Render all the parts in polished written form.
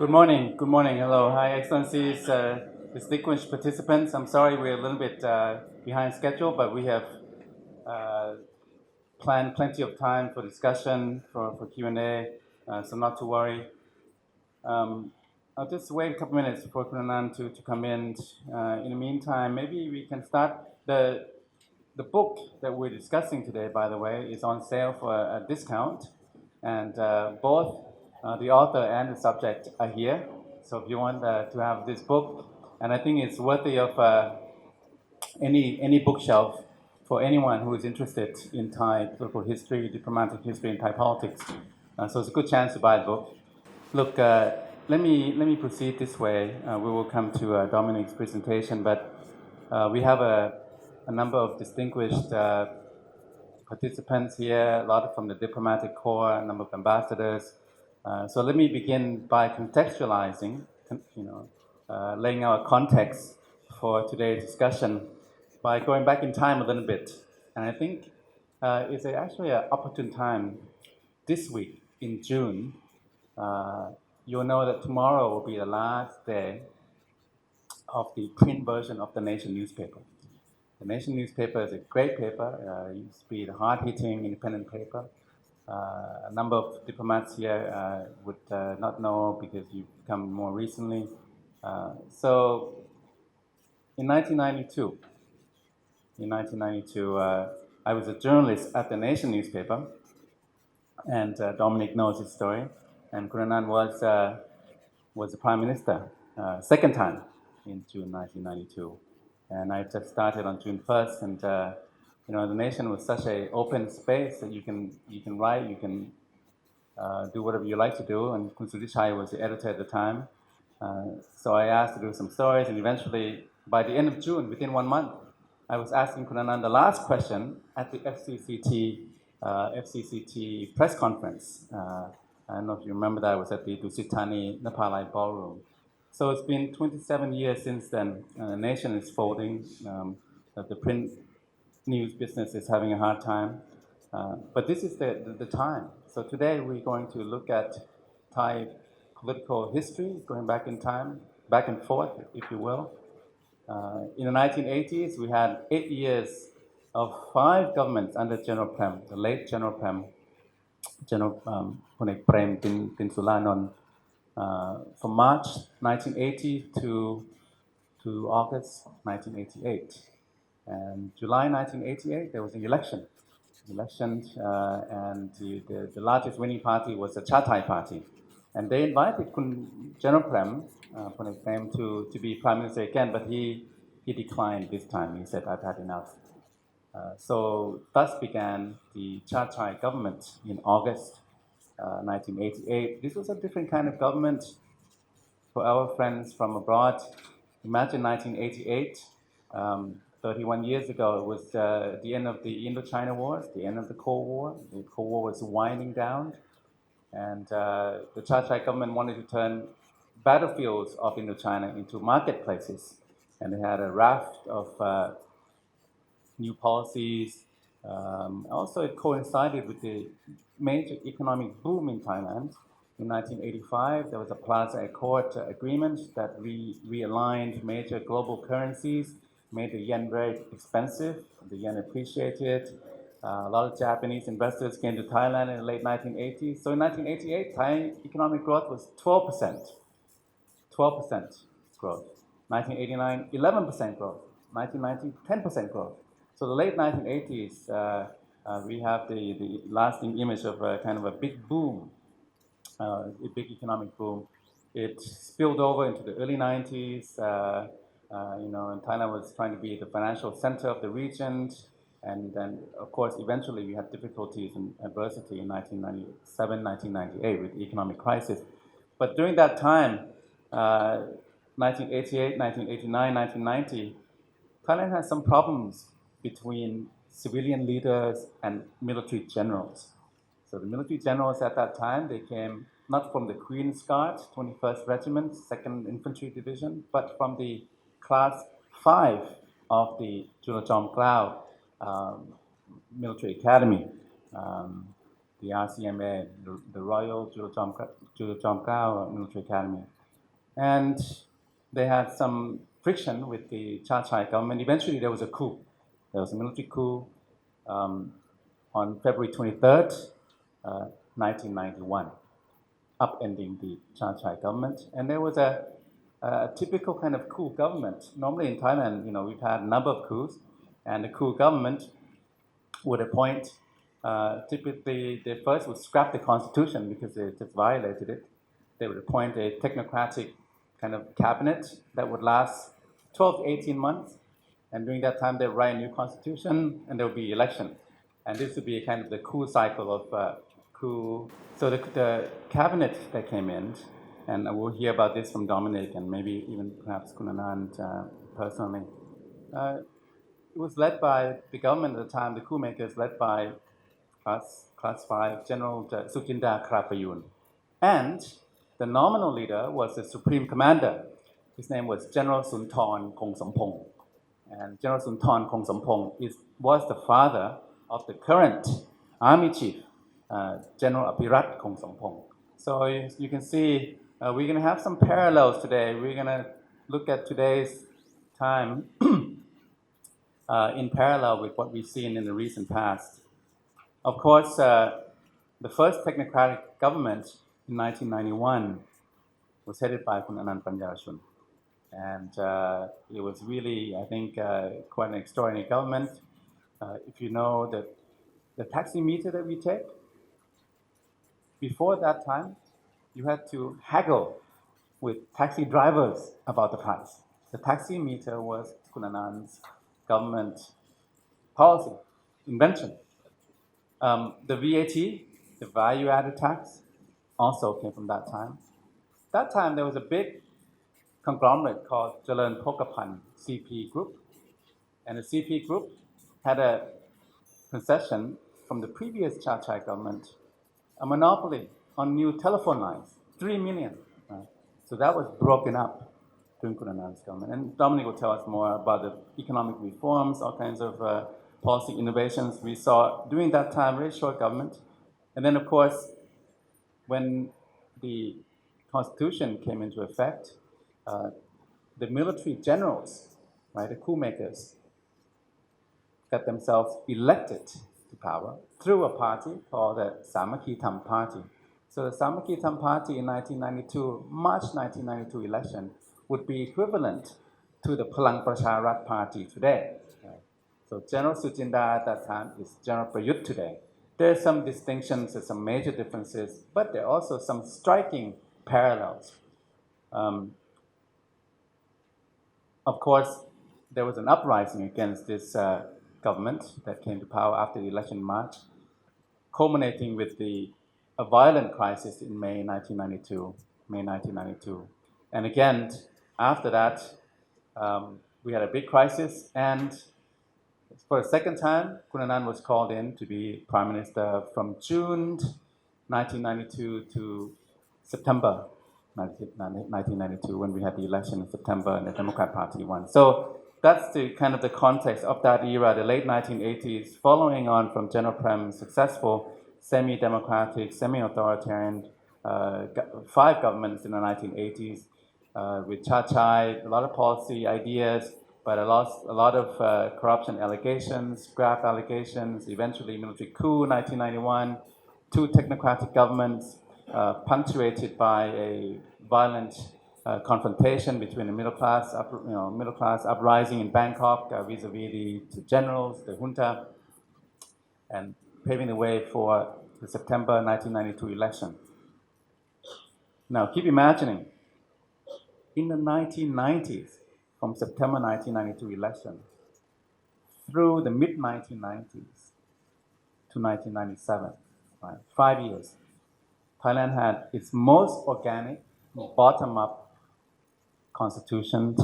Good morning. Good morning. Hello. Hi, Excellencies, distinguished participants. I'm sorry we're a little bit behind schedule, but we have uh, planned plenty of time for discussion, for Q&A, so not to worry. I'll just wait a couple minutes for Kunanan to come in. In the meantime, maybe we can start. The book that we're discussing today, by the way, is on sale for a discount, and both the author and the subject are here. So if you want to have this book, and I think it's worthy of any bookshelf for anyone who is interested in Thai political history, diplomatic history, and Thai politics. So it's a good chance to buy the book. Look, let me proceed this way. We will come to Dominic's presentation, but we have a number of distinguished participants here, a lot from the diplomatic corps, a number of ambassadors. So let me begin by contextualizing, laying out a context for today's discussion by going back in time a little bit. And I think it's actually an opportune time this week in June. You'll know that tomorrow will be the last day of the print version of the Nation newspaper. The Nation newspaper is a great paper. It used to be the hard-hitting independent paper. A number of diplomats here would not know because you've come more recently. So in 1992, I was a journalist at the Nation newspaper, and Dominic knows his story. And Kunanan was the prime minister, second time in June 1992. And I just started on June 1st, and the Nation was such an open space that you can write, you can do whatever you like to do. And Kun Sudichai was the editor at the time, so I asked to do some stories, and eventually, by the end of June, within 1 month, I was asking Kunanan the last question at the FCCT press conference. I don't know if you remember that. I was at the Dusit Thani Napalai Ballroom. So it's been 27 years since then. The Nation is folding. The print news business is having a hard time. But this is the time. So today we're going to look at Thai political history, going back in time, back and forth, if you will. In the 1980s, we had 8 years of 5 governments under General Prem, the late General Prem, General Punek Prem Tin Sulanon, from March 1980 to August 1988. And July 1988, there was an election. And the largest winning party was the Cha-Thai Party. And they invited General Prem, Punek Prem, to be Prime Minister again, but he declined this time. He said, I've had enough. So thus began the Cha-Thai government in August 1988. This was a different kind of government for our friends from abroad. Imagine 1988, 31 years ago, it was the end of the Indochina Wars, the end of the Cold War. The Cold War was winding down, and the Cha-Thai government wanted to turn battlefields of Indochina into marketplaces. And they had a raft of new policies. Also, it coincided with the major economic boom in Thailand. In 1985, there was a Plaza Accord agreement that realigned major global currencies, made the yen very expensive, the yen appreciated. A lot of Japanese investors came to Thailand in the late 1980s. So in 1988, Thai economic growth was 12%. 12% growth. 1989, 11% growth. 1990, 10% growth. So the late 1980s, we have the lasting image of a kind of a big boom, a big economic boom. It spilled over into the early 90s. And Thailand was trying to be the financial center of the region. And then, of course, eventually we had difficulties and adversity in 1997, 1998 with the economic crisis. But during that time, 1988, 1989, 1990, Thailand had some problems between civilian leaders and military generals. So the military generals at that time, they came not from the Queen's Guard, 21st Regiment, 2nd Infantry Division, but from the Class 5 of the Chulalongkorn military academy. the RCMA, the Royal Chulajomkrao Military Academy. And they had some friction with the Chachai government. Eventually, there was a coup. There was a military coup on February 23rd, 1991, upending the Chachai government. And there was a typical kind of coup government. Normally in Thailand, we've had a number of coups, and the coup government would appoint, typically they first would scrap the constitution because they just violated it. They would appoint a technocratic kind of cabinet that would last 12 to 18 months. And during that time, they would write a new constitution and there would be election. And this would be kind of the coup cycle of coup. So the cabinet that came in, and we'll hear about this from Dominic and maybe even perhaps Anand personally. It was led by the government at the time, the coup makers led by Class 5 General Suchinda Krapayun. And the nominal leader was the supreme commander. His name was General Sunthorn Kongsampong. And General Sunthorn Kongsampong was the father of the current army chief, General Apirat Kongsampong. So you can see we're going to have some parallels today. We're going to look at today's time in parallel with what we've seen in the recent past. Of course, the first technocratic government in 1991 was headed by Anand Panyarachun. And it was really, I think, quite an extraordinary government. If you know that the taxi meter that we take, before that time, you had to haggle with taxi drivers about the price. The taxi meter was Anand's government policy, invention. The VAT, the value-added tax, also came from that time. That time, there was a big conglomerate called Jalan Pokapan CP Group. And the CP Group had a concession from the previous Chachai government, a monopoly on new telephone lines, 3 million. Right? So that was broken up during Anand's government. And Dominic will tell us more about the economic reforms, all kinds of policy innovations we saw during that time, very short government. And then, of course, when the Constitution came into effect, the military generals, right, the coup makers, got themselves elected to power through a party called the Samaki Tham Party. So the Samaki Tham Party in 1992, March 1992 election, would be equivalent to the Palang Pracharat Party today. Right? So General Suchinda at that time is General Prayut today. There are some distinctions, there's some major differences, but there are also some striking parallels. Of course, there was an uprising against this government that came to power after the election in March, culminating with a violent crisis in May 1992. And again, after that, we had a big crisis, and for a second time, Anand was called in to be Prime Minister from June 1992 to September 1992, when we had the election in September and the Democrat Party won. So that's the kind of the context of that era, the late 1980s, following on from General Prem's successful semi-democratic, semi-authoritarian 5 governments in the 1980s, with Chachai, a lot of policy ideas, but a lot of corruption allegations, graft allegations, eventually military coup in 1991, 2 technocratic governments, punctuated by a violent confrontation between the middle class uprising in Bangkok vis-a-vis the generals, the junta, and paving the way for the September 1992 election. Now, keep imagining, in the 1990s, from September 1992 election through the mid-1990s to 1997, right, 5 years, Thailand had its most organic, bottom-up constitution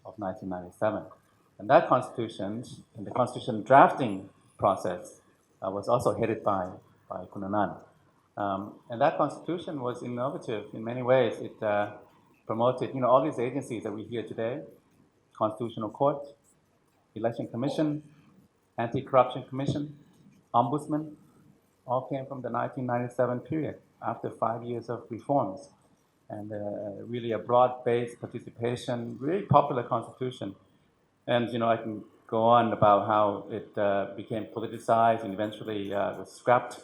of 1997. And that constitution, and the constitution drafting process, was also headed by Anand. And that constitution was innovative in many ways. It promoted, all these agencies that we hear today: Constitutional Court, Election Commission, Anti-Corruption Commission, Ombudsman, all came from the 1997 period, after 5 years of reforms, and really a broad-based participation, really popular constitution. And I can go on about how it became politicized and eventually was scrapped.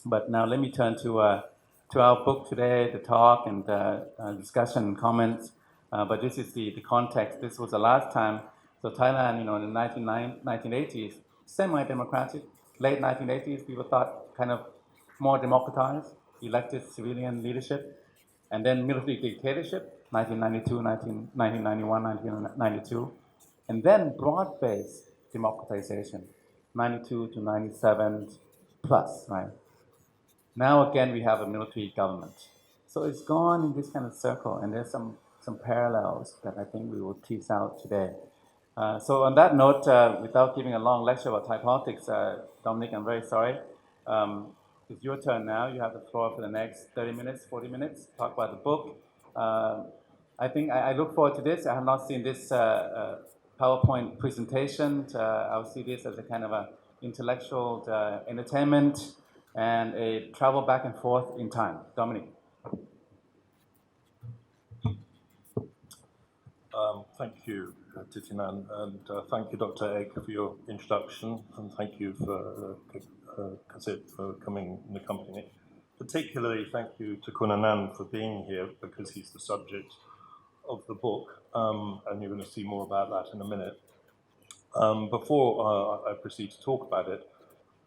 But now let me turn to our book today, the talk and discussion and comments. But this is the context. This was the last time. So Thailand, in the 1980s, semi-democratic. Late 1980s, people thought kind of more democratized, elected civilian leadership, and then military dictatorship, 1992, 1991, 1992, and then broad-based democratization, 92 to 97 plus, right? Now again, we have a military government. So it's gone in this kind of circle, and there's some parallels that I think we will tease out today. So on that note, without giving a long lecture about Thai politics, Dominic, I'm very sorry. It's your turn now. You have the floor for the next 30 minutes, 40 minutes. Talk about the book. I think I look forward to this. I have not seen this PowerPoint presentation. I'll see this as a kind of a intellectual entertainment and a travel back and forth in time. Dominic. Thank you, Thitinan, and thank you, Dr. Egg, for your introduction, and thank you for Kasit for coming and accompanying me. Particularly, thank you to Anand for being here, because he's the subject of the book, and you're going to see more about that in a minute. Before I proceed to talk about it,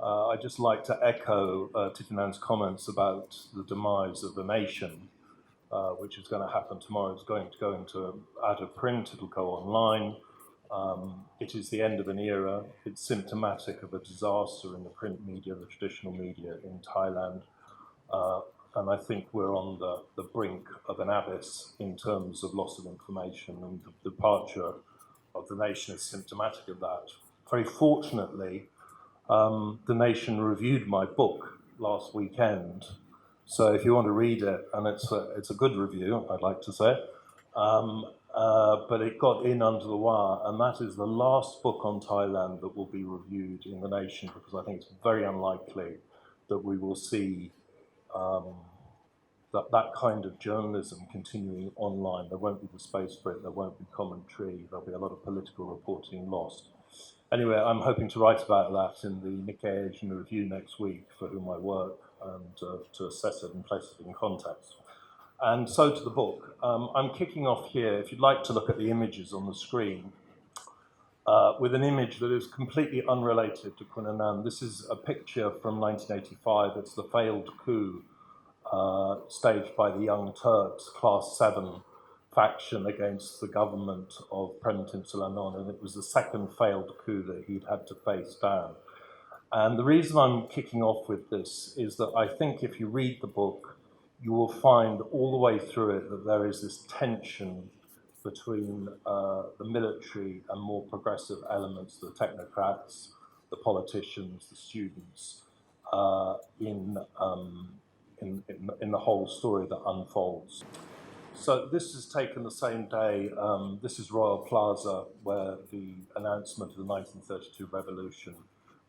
I'd just like to echo Thitinan's comments about the demise of the nation, which is going to happen tomorrow. It's going to go out of print, it'll go online. It is the end of an era. It's symptomatic of a disaster in the print media, the traditional media in Thailand. And I think we're on the brink of an abyss in terms of loss of information, and the departure of the nation is symptomatic of that. Very fortunately, the Nation reviewed my book last weekend. So if you want to read it, and it's a good review, I'd like to say, but it got in under the wire, and that is the last book on Thailand that will be reviewed in the Nation, because I think it's very unlikely that we will see that kind of journalism continuing online. There won't be the space for it, there won't be commentary, there'll be a lot of political reporting lost. Anyway, I'm hoping to write about that in the Nikkei Asian Review next week, for whom I work, and to assess it and place it in context. And so to the book. I'm kicking off here, if you'd like to look at the images on the screen, with an image that is completely unrelated to Anand. This is a picture from 1985. It's the failed coup staged by the Young Turks, Class 7 faction against the government of Premtin Sulanon, and it was the second failed coup that he'd had to face down. And the reason I'm kicking off with this is that I think if you read the book, you will find all the way through it that there is this tension between the military and more progressive elements, the technocrats, the politicians, the students, in the whole story that unfolds. So this is taken the same day. This is Royal Plaza, where the announcement of the 1932 revolution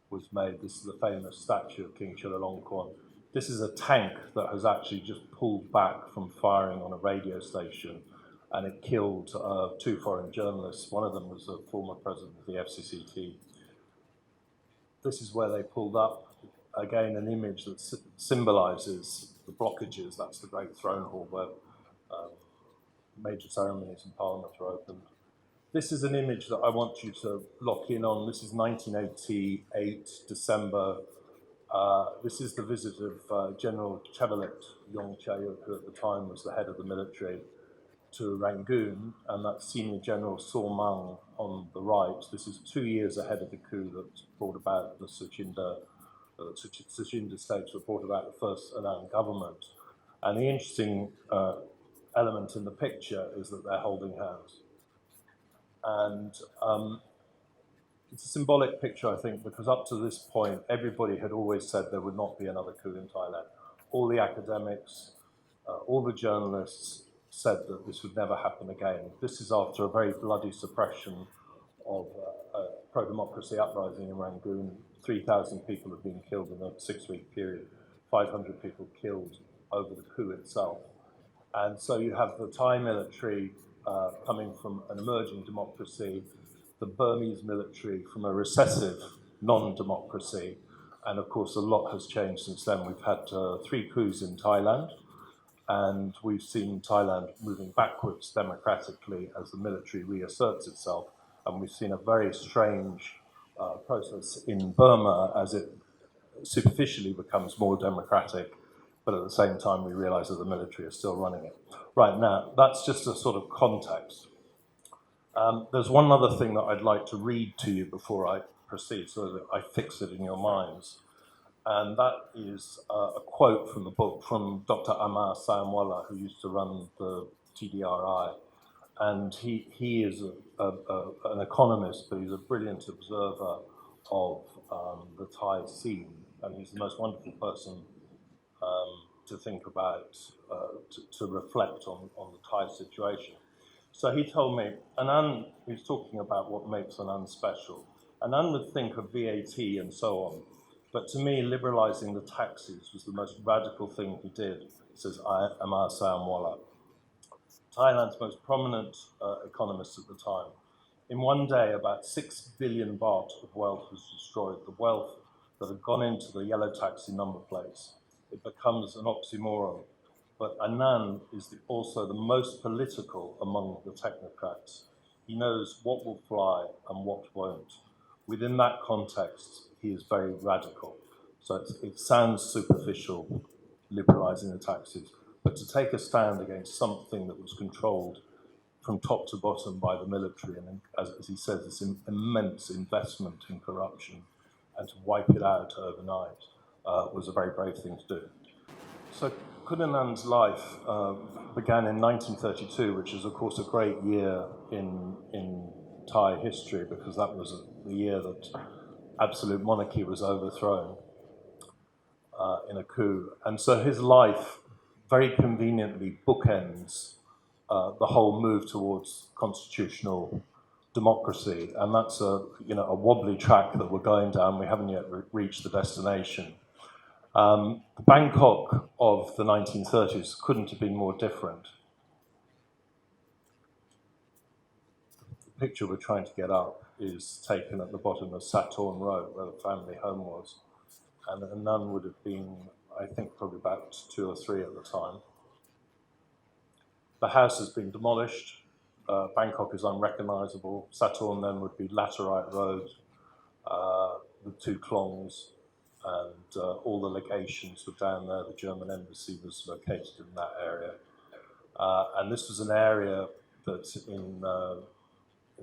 was made. This is the famous statue of King Chulalongkorn. This is a tank that has actually just pulled back from firing on a radio station, and it killed 2 foreign journalists. One of them was the former president of the FCCT. This is where they pulled up. Again, an image that symbolizes the blockages. That's the Great Throne Hall, where major ceremonies in Parliament are opened. This is an image that I want you to lock in on. This is 1988, December. This is the visit of General Chevalet Yongchayuk, who at the time was the head of the military, to Rangoon, and that's Senior General Sormang on the right. This is 2 years ahead of the coup that brought about the Suchinda states, that brought about the first Anand government. And the interesting element in the picture is that they're holding hands. And it's a symbolic picture, I think, because up to this point, everybody had always said there would not be another coup in Thailand. All the academics, all the journalists said that this would never happen again. This is after a very bloody suppression of a pro-democracy uprising in Rangoon 3,000 people have been killed in a 6-week period, 500 people killed over the coup itself. And so you have the Thai military coming from an emerging democracy, the Burmese military from a recessive non-democracy, and of course a lot has changed since then. We've had 3 coups in Thailand, and we've seen Thailand moving backwards democratically as the military reasserts itself, and we've seen a very strange process in Burma as it superficially becomes more democratic, but at the same time we realize that the military is still running it. Right now, that's just a sort of context. There's one other thing that I'd like to read to you before I proceed so that I fix it in your minds. And that is a quote from the book from Dr. Amar Sayamwala, who used to run the TDRI. And he is an economist, but he's a brilliant observer of the Thai scene. And he's the most wonderful person to think about, to reflect on the Thai situation. So he told me, Anand, he's talking about what makes Anand special. Anand would think of VAT and so on, but to me, liberalising the taxes was the most radical thing he did, says Amar Sayamwala, Thailand's most prominent economist at the time. In one day, about 6 billion baht of wealth was destroyed, the wealth that had gone into the yellow taxi number plates. It becomes an oxymoron. But Anand is also the most political among the technocrats. He knows what will fly and what won't. Within that context, he is very radical. So it sounds superficial, liberalising the taxes, but to take a stand against something that was controlled from top to bottom by the military, and as he says, this immense investment in corruption, and to wipe it out overnight was a very brave thing to do. So Kunanand's life began in 1932, which is, of course, a great year in Thai history, because that was the year that absolute monarchy was overthrown in a coup. And so his life very conveniently bookends the whole move towards constitutional democracy. And that's a wobbly track that we're going down. We haven't yet reached the destination. The Bangkok of the 1930s couldn't have been more different. The picture we're trying to get up is taken at the bottom of Satorn Road, where the family home was. And Anand would have been, I think, probably about 2 or 3 at the time. The house has been demolished. Bangkok is unrecognisable. Satorn then would be Laterite Road, the 2 klongs, and all the legations were down there. The German embassy was located in that area. And this was an area that in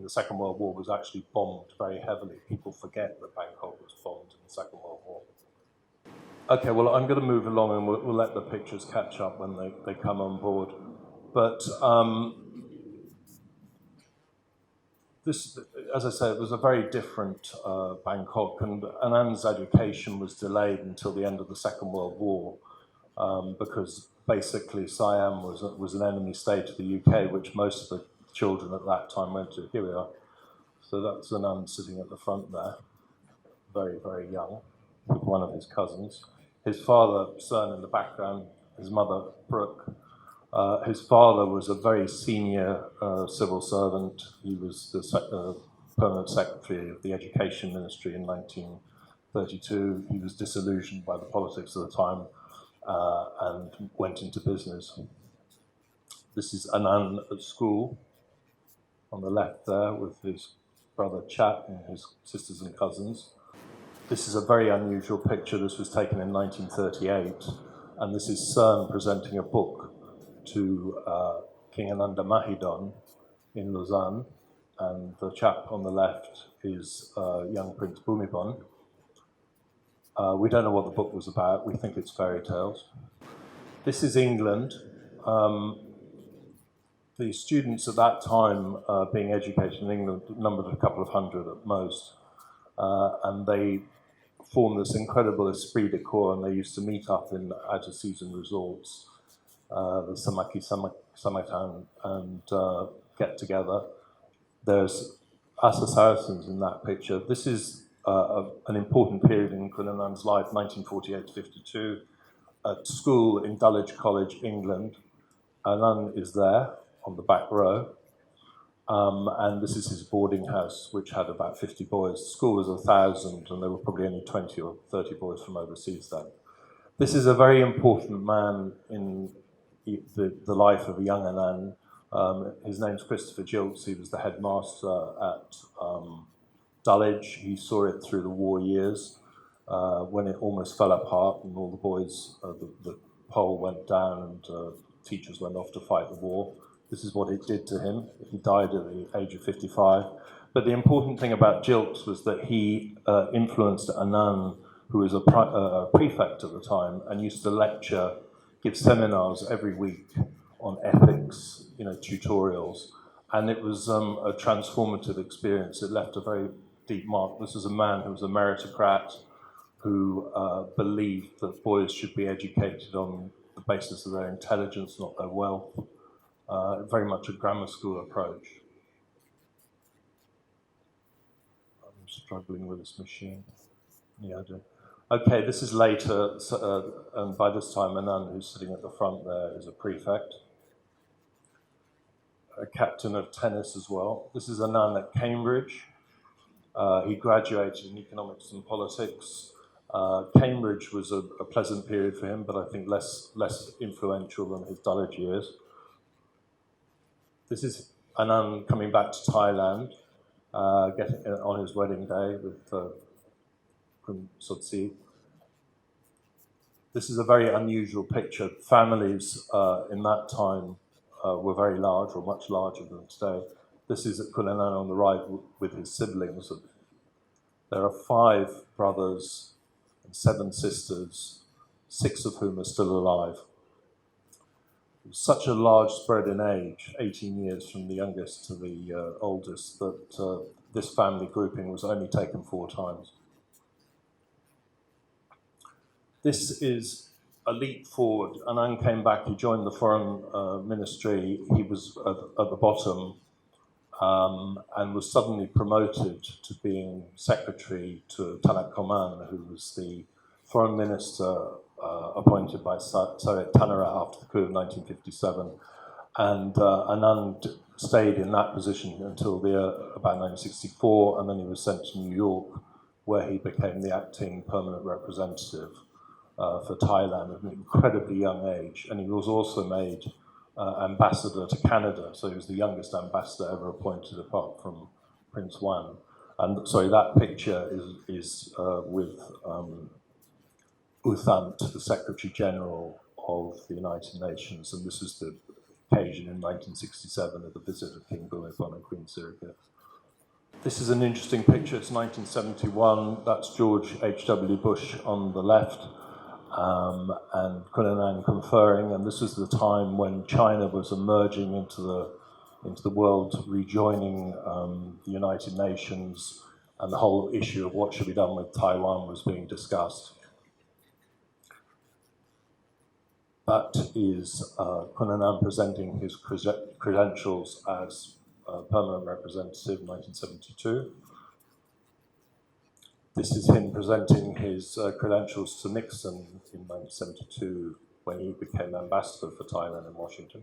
the Second World War was actually bombed very heavily. People forget that Bangkok was bombed in the Second World War. Okay, well, I'm going to move along and we'll let the pictures catch up when they come on board. But this, as I said, it was a very different Bangkok, and Anand's education was delayed until the end of the Second World War because basically Siam was an enemy state of the UK, which most of the children at that time went to. Here we are. So that's Anand sitting at the front there, very, very young, with one of his cousins. His father, Cern, in the background, his mother, Brooke. His father was a very senior civil servant. He was the permanent secretary of the Education Ministry in 1932. He was disillusioned by the politics of the time and went into business. This is Anand at school on the left there with his brother Chat and his sisters and cousins. This is a very unusual picture. This was taken in 1938, and this is Cern presenting a book to King Ananda Mahidol in Lausanne, and the chap on the left is young Prince Bhumibol. We don't know what the book was about. We think it's fairy tales. This is England. The students at that time being educated in England numbered a couple of hundred at most, and they formed this incredible esprit de corps, and they used to meet up in out-of-season resorts, the Samaki Samatan, and get together. There's Asa Saracens in that picture. This is an important period in Kun Anand's life, 1948 to 52, at school in Dulwich College, England. Anand is there on the back row, and this is his boarding house, which had about 50 boys. The school was 1,000, and there were probably only 20 or 30 boys from overseas then. This is a very important man in the life of a young Anand. His name's Christopher Gilkes. He was the headmaster at Dulwich. He saw it through the war years when it almost fell apart and all the boys, the pole went down and teachers went off to fight the war. This is what it did to him. He died at the age of 55. But the important thing about Gilkes was that he influenced Anand, who was a prefect at the time, and used to lecture, give seminars every week on ethics, tutorials. And it was a transformative experience. It left a very deep mark. This is a man who was a meritocrat, who believed that boys should be educated on the basis of their intelligence, not their wealth. Very much a grammar school approach. I'm struggling with this machine. Yeah, I do. Okay, this is later, and by this time Anand, who's sitting at the front there, is a prefect. A captain of tennis as well. This is Anand at Cambridge. He graduated in economics and politics. Cambridge was a pleasant period for him, but I think less influential than his Dulwich years. This is Anand coming back to Thailand, getting on his wedding day with Sudsi. This is a very unusual picture. Families in that time were very large, or much larger than today. This is Kun Anand on the right with his siblings. There are 5 brothers and 7 sisters, 6 of whom are still alive. It was such a large spread in age, 18 years from the youngest to the oldest, that this family grouping was only taken 4 times. This is a leap forward. Anand came back, he joined the foreign ministry, he was at the bottom and was suddenly promoted to being secretary to Tanak Koman, who was the foreign minister appointed by Soviet Tanara after the coup of 1957. And Anand stayed in that position until about 1964, and then he was sent to New York, where he became the acting permanent representative for Thailand at an incredibly young age, and he was also made ambassador to Canada, so he was the youngest ambassador ever appointed apart from Prince Wan. And sorry, that picture is with U Thant, the Secretary General of the United Nations, and this is the occasion in 1967 of the visit of King Bhumibol and Queen Sirikit. This is an interesting picture. It's 1971. That's George H.W. Bush on the left, and Kun Anand conferring, and this is the time when China was emerging into the world, rejoining the United Nations, and the whole issue of what should be done with Taiwan was being discussed. That is Kun Anand presenting his credentials as permanent representative in 1972. This is him presenting his credentials to Nixon in 1972 when he became ambassador for Thailand in Washington.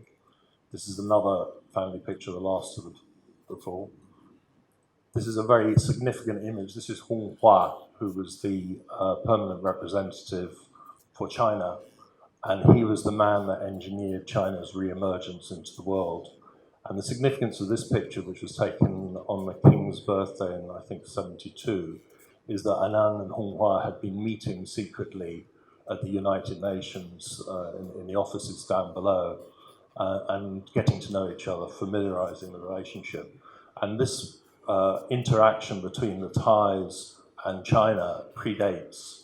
This is another family picture, the last of the 4. This is a very significant image. This is Hung Hua, who was the permanent representative for China, and he was the man that engineered China's re-emergence into the world. And the significance of this picture, which was taken on the King's birthday in, I think, 72, is that Anand and Hung Hua had been meeting secretly at the United Nations in the offices down below and getting to know each other, familiarizing the relationship. And this interaction between the Thais and China predates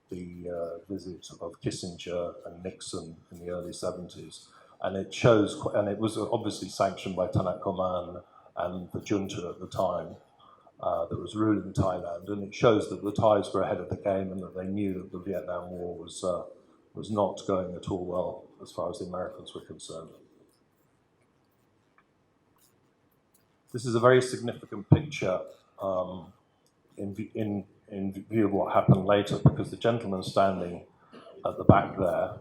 the visit of Kissinger and Nixon in the early 70s. And it shows, and it was obviously sanctioned by Tanak Koman and the junta at the time that was ruling Thailand, and it shows that the Thais were ahead of the game and that they knew that the Vietnam War was not going at all well as far as the Americans were concerned. This is a very significant picture in in view of what happened later, because the gentleman standing at the back there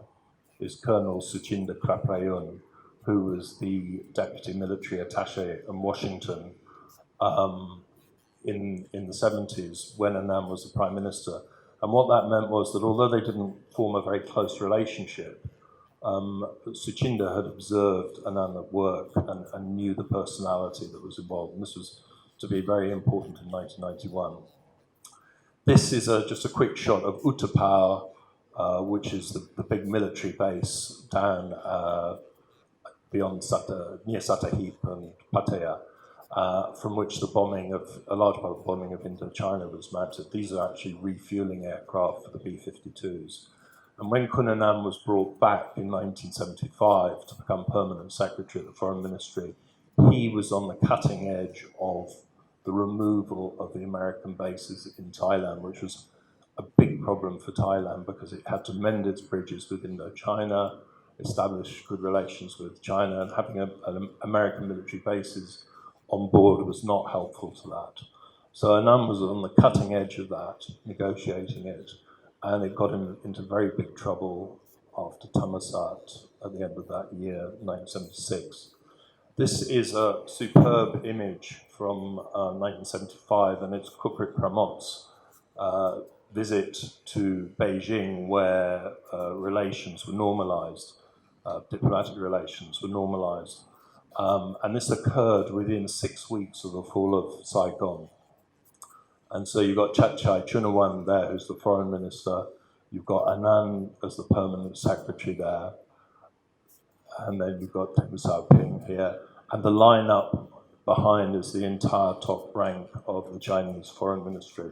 is Colonel Suchinda Kraprayun, who was the deputy military attaché in Washington in the 70s when Anand was the prime minister. And what that meant was that although they didn't form a very close relationship, Suchinda had observed Anand at work and knew the personality that was involved. And this was to be very important in 1991. This is just a quick shot of Utapao, which is the big military base down beyond near Satahip and Pattaya, from which a large part of the bombing of Indochina was mounted. These are actually refueling aircraft for the B-52s. And when Kun Anand was brought back in 1975 to become permanent secretary at the Foreign Ministry, he was on the cutting edge of the removal of the American bases in Thailand, which was a big problem for Thailand because it had to mend its bridges with Indochina, establish good relations with China, and having American military bases on board was not helpful to that. So Anand was on the cutting edge of that, negotiating it, and it got him into very big trouble after Thammasat at the end of that year, 1976. This is a superb image from 1975, and it's Kukrit Pramot's visit to Beijing, where relations were normalized, diplomatic relations were normalized. And this occurred within 6 weeks of the fall of Saigon. And so you've got Chachai Chunawan there, who's the foreign minister. You've got Anand as the permanent secretary there. And then you've got Deng Xiaoping here. And the lineup behind is the entire top rank of the Chinese foreign ministry.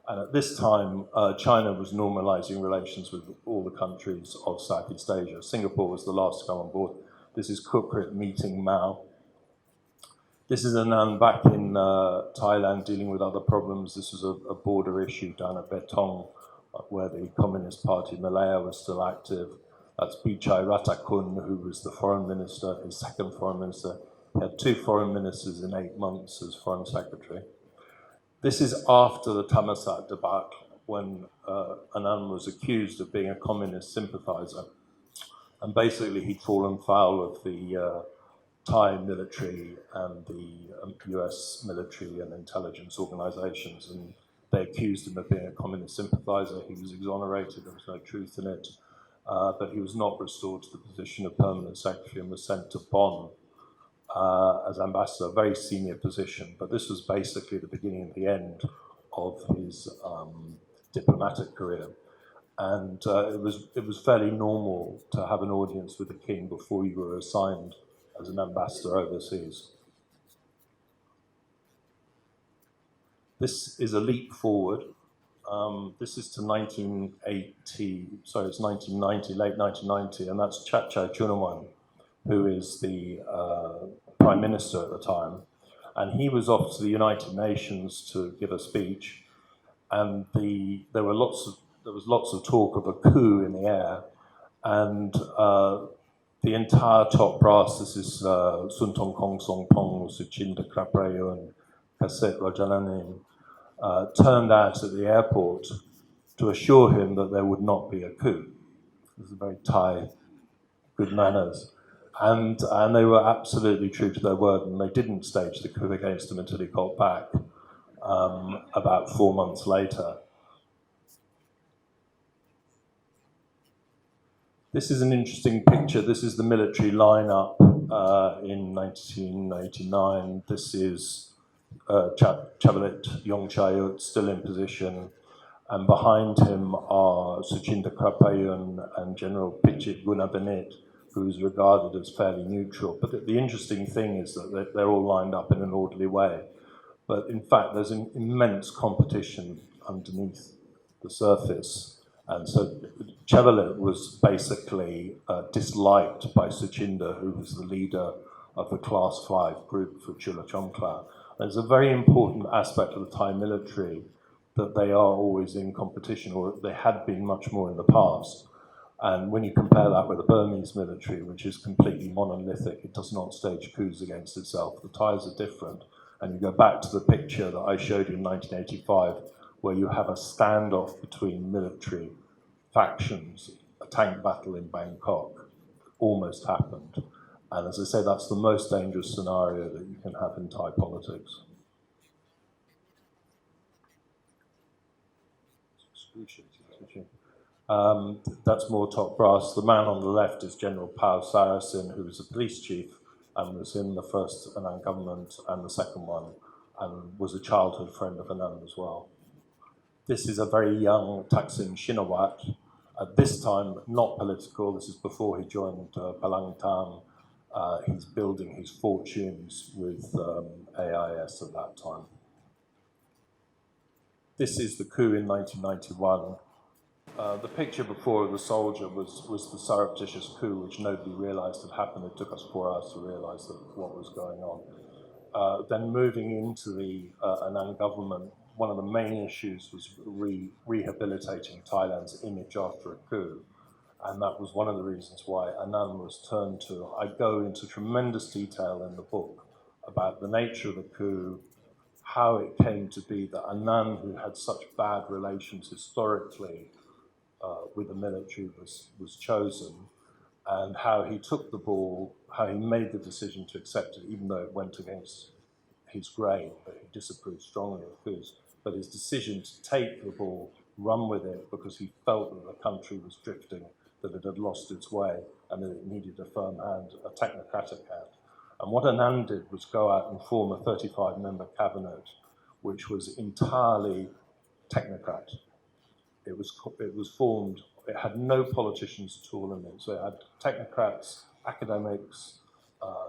And at this time, China was normalizing relations with all the countries of Southeast Asia. Singapore was the last to come on board. This is Kukrit meeting Mao. This is Anand back in Thailand dealing with other problems. This was a border issue down at Betong, where the Communist Party Malaya was still active. That's Pichai Ratakun, who was the foreign minister, his second foreign minister. He had 2 foreign ministers in 8 months as foreign secretary. This is after the Thammasat debacle, when Anand was accused of being a communist sympathizer. And basically he'd fallen foul of the Thai military and the US military and intelligence organizations, and they accused him of being a communist sympathizer. He was exonerated, there was no truth in it, but he was not restored to the position of permanent secretary and was sent to Bonn as ambassador, a very senior position. But this was basically the beginning and the end of his diplomatic career. And it was fairly normal to have an audience with the king before you were assigned as an ambassador overseas. This is a leap forward. This is to 1990, late 1990, and that's Chachai Chunawan, who is the prime minister at the time. And he was off to the United Nations to give a speech, and there was lots of talk of a coup in the air, and the entire top brass, this is Suntong Kong Song Pong, Suchinda Kraprayun, Kasit Rajalanin, turned out at the airport to assure him that there would not be a coup. This is very Thai, good manners. And they were absolutely true to their word, and they didn't stage the coup against him until he got back about 4 months later. This is an interesting picture. This is the military lineup in 1989. This is Chavalit Yongchayut still in position, and behind him are Suchinda Krapayun and General Pichit Gunabanit, who is regarded as fairly neutral. But the interesting thing is that they're all lined up in an orderly way. But in fact, there's an immense competition underneath the surface. And so Chavalit was basically disliked by Suchinda, who was the leader of the Class 5 group for Chulalongkorn. There's a very important aspect of the Thai military that they are always in competition, or they had been much more in the past. And when you compare that with the Burmese military, which is completely monolithic, it does not stage coups against itself. The Thais are different. And you go back to the picture that I showed you in 1985, where you have a standoff between military factions, a tank battle in Bangkok, almost happened. And as I say, that's the most dangerous scenario that you can have in Thai politics. That's more top brass. The man on the left is General Pao Sarasin, who was a police chief and was in the first Anand government and the second one, and was a childhood friend of Anand as well. This is a very young Thaksin Shinawat, at this time not political. This is before he joined Palangtam. He's building his fortunes with AIS at that time. This is the coup in 1991. The picture before of the soldier was the surreptitious coup, which nobody realized had happened. It took us 4 hours to realize what was going on. Then moving into the Anand government, one of the main issues was rehabilitating Thailand's image after a coup. And that was one of the reasons why Anand was turned to. I go into tremendous detail in the book about the nature of the coup, how it came to be that Anand, who had such bad relations historically with the military, was chosen, and how he took the ball, how he made the decision to accept it, even though it went against his grain, but he disapproved strongly of coups. But his decision to take the ball, run with it, because he felt that the country was drifting, that it had lost its way, and that it needed a firm hand, a technocratic hand. And what Anand did was go out and form a 35-member cabinet, which was entirely technocrat. It was formed, it had no politicians at all in it. So it had technocrats, academics,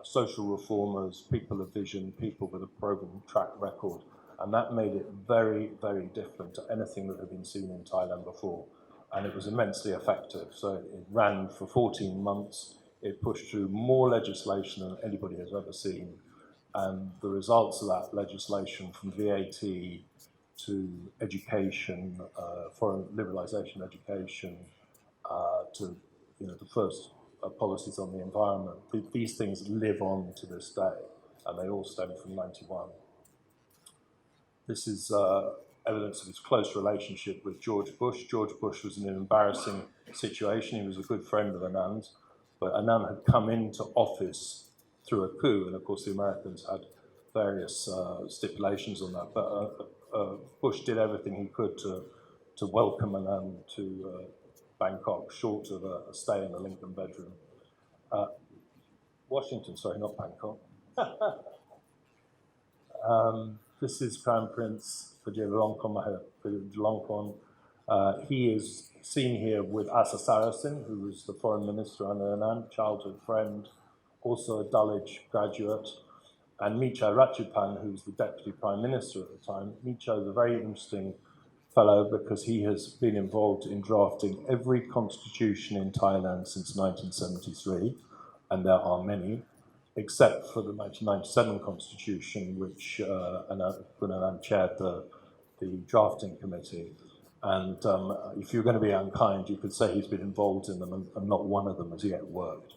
social reformers, people of vision, people with a proven track record. And that made it very, very different to anything that had been seen in Thailand before. And it was immensely effective. So it ran for 14 months. It pushed through more legislation than anybody has ever seen. And the results of that legislation, from VAT to education, foreign liberalisation education, to the first policies on the environment, these things live on to this day, and they all stem from 91. This is evidence of his close relationship with George Bush. George Bush was in an embarrassing situation. He was a good friend of Anand's, but Anand had come into office through a coup, and of course the Americans had various stipulations on that, but Bush did everything he could to welcome Anand to Bangkok, short of a stay in the Lincoln bedroom. Washington, sorry, not Bangkok. This is Crown Prince Chulalongkorn. He is seen here with Asa Sarasin, who was the foreign minister under Anand, childhood friend, also a Dulwich graduate, and Micho Ratchapan, who was the deputy prime minister at the time. Micho is a very interesting fellow because he has been involved in drafting every constitution in Thailand since 1973, and there are many, except for the 1997 constitution, which Anand chaired the drafting committee. And if you're going to be unkind, you could say he's been involved in them, and not one of them has yet worked.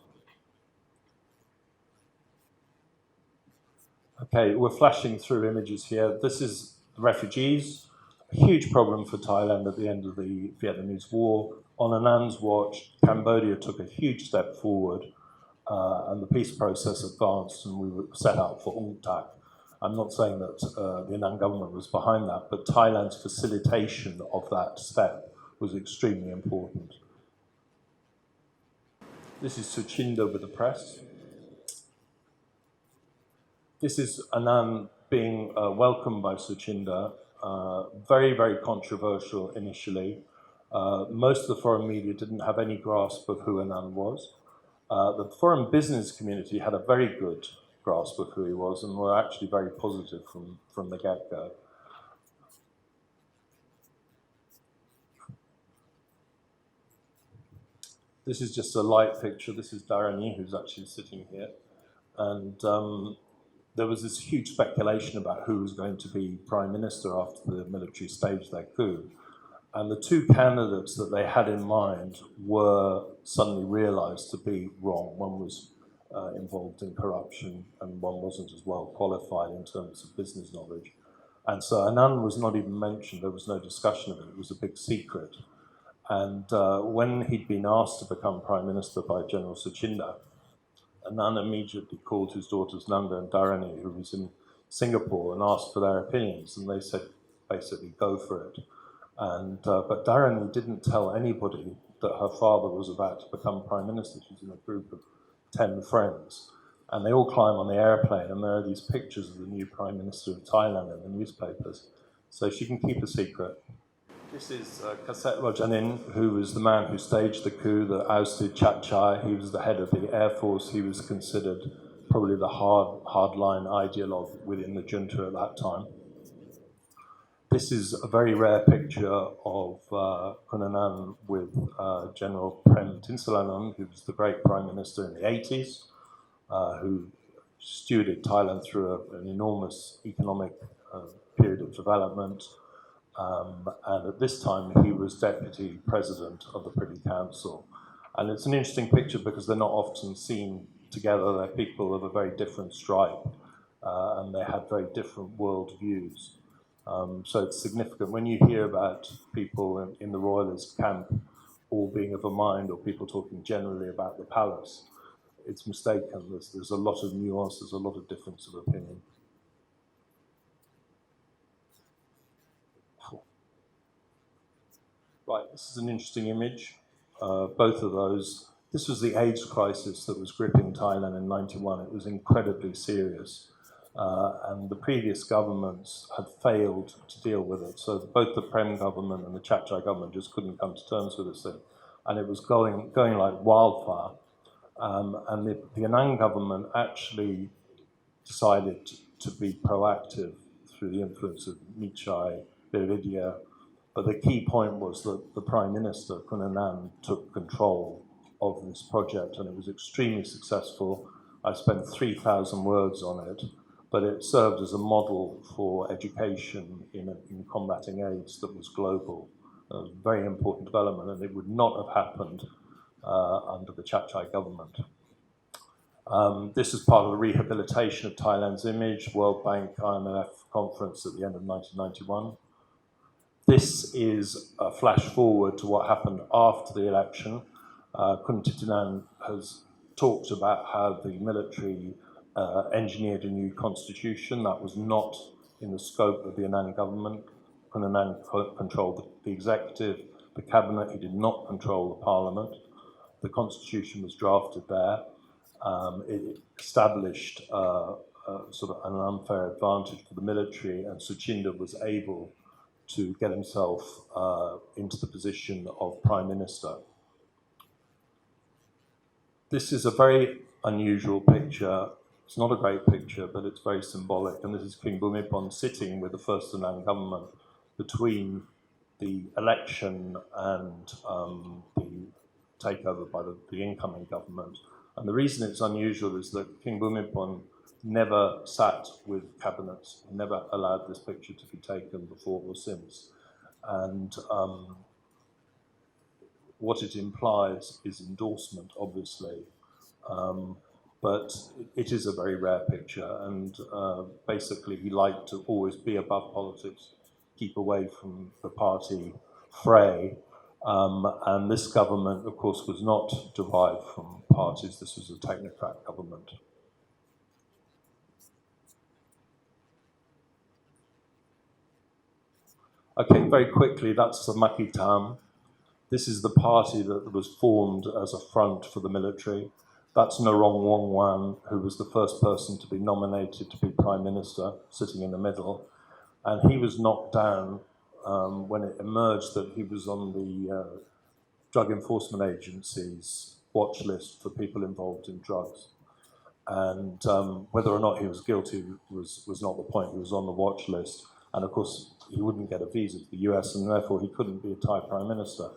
Okay, we're flashing through images here. This is the refugees, a huge problem for Thailand at the end of the Vietnamese War. On Anand's watch, Cambodia took a huge step forward, and the peace process advanced, and we were set out for UNCTAD. I'm not saying that the Anand government was behind that, but Thailand's facilitation of that step was extremely important. This is Suchinda with the press. This is Anand being welcomed by Suchinda. Very, very controversial initially. Most of the foreign media didn't have any grasp of who Anand was. The foreign business community had a very good grasp of who he was and were actually very positive from the get-go. This is just a light picture. This is Dharani, who's actually sitting here. And there was this huge speculation about who was going to be prime minister after the military staged their coup. And the two candidates that they had in mind were suddenly realized to be wrong. One was involved in corruption, and one wasn't as well qualified in terms of business knowledge. And so Anand was not even mentioned, there was no discussion of it, it was a big secret. And when he'd been asked to become Prime Minister by General Suchinda, Anand immediately called his daughters Nanda and Dharani, who was in Singapore, and asked for their opinions, and they said, basically, go for it. And but Dharani didn't tell anybody that her father was about to become Prime Minister. She's in a group of 10 friends. And they all climb on the airplane, and there are these pictures of the new Prime Minister of Thailand in the newspapers. So she can keep a secret. This is Kasem-Udhayanin, who was the man who staged the coup that ousted Chachai. He was the head of the Air Force. He was considered probably the hardline ideologue within the junta at that time. This is a very rare picture of Kunanan with General Prem Tinsulanon, who was the great Prime Minister in the 80s, who stewarded Thailand through an enormous economic period of development. And at this time, he was Deputy President of the Privy Council. And it's an interesting picture because they're not often seen together. They're people of a very different stripe, and they had very different world views. So it's significant. When you hear about people in the royalist camp all being of a mind, or people talking generally about the palace, it's mistaken. There's a lot of nuance, there's a lot of difference of opinion. Right, this is an interesting image. Both of those. This was the AIDS crisis that was gripping Thailand in '91. It was incredibly serious. And the previous governments had failed to deal with it. So both the Prem government and the Chachai government just couldn't come to terms with this thing. And it was going like wildfire. And the Anand government actually decided to be proactive through the influence of Nikkei, Viridia. But the key point was that the Prime Minister, Kunanan, took control of this project, and it was extremely successful. I spent 3,000 words on it, but it served as a model for education in combating AIDS that was global. It was a very important development, and it would not have happened under the Chachai government. This is part of the rehabilitation of Thailand's image, World Bank IMF conference at the end of 1991. This is a flash forward to what happened after the election. Kun Thitinan has talked about how the military engineered a new constitution that was not in the scope of the Anand government. Kun Anand controlled the executive, the cabinet. He did not control the parliament. The constitution was drafted there. It established sort of an unfair advantage for the military, and Suchinda was able to get himself into the position of Prime Minister. This is a very unusual picture. It's not a great picture, but it's very symbolic. And this is King Bhumibol sitting with the first Anand government between the election and the takeover by the incoming government. And the reason it's unusual is that King Bhumibol never sat with cabinets, never allowed this picture to be taken before or since. And what it implies is endorsement, obviously, but it is a very rare picture, and basically he liked to always be above politics, keep away from the party fray, and this government, of course, was not derived from parties. This was a technocrat government. Okay, very quickly, that's the Makitam. This is the party that was formed as a front for the military. That's Narong Wongwan, who was the first person to be nominated to be Prime Minister, sitting in the middle. And he was knocked down when it emerged that he was on the Drug Enforcement Agency's watch list for people involved in drugs. And whether or not he was guilty was not the point. He was on the watch list. And of course, he wouldn't get a visa to the US, and therefore he couldn't be a Thai Prime Minister.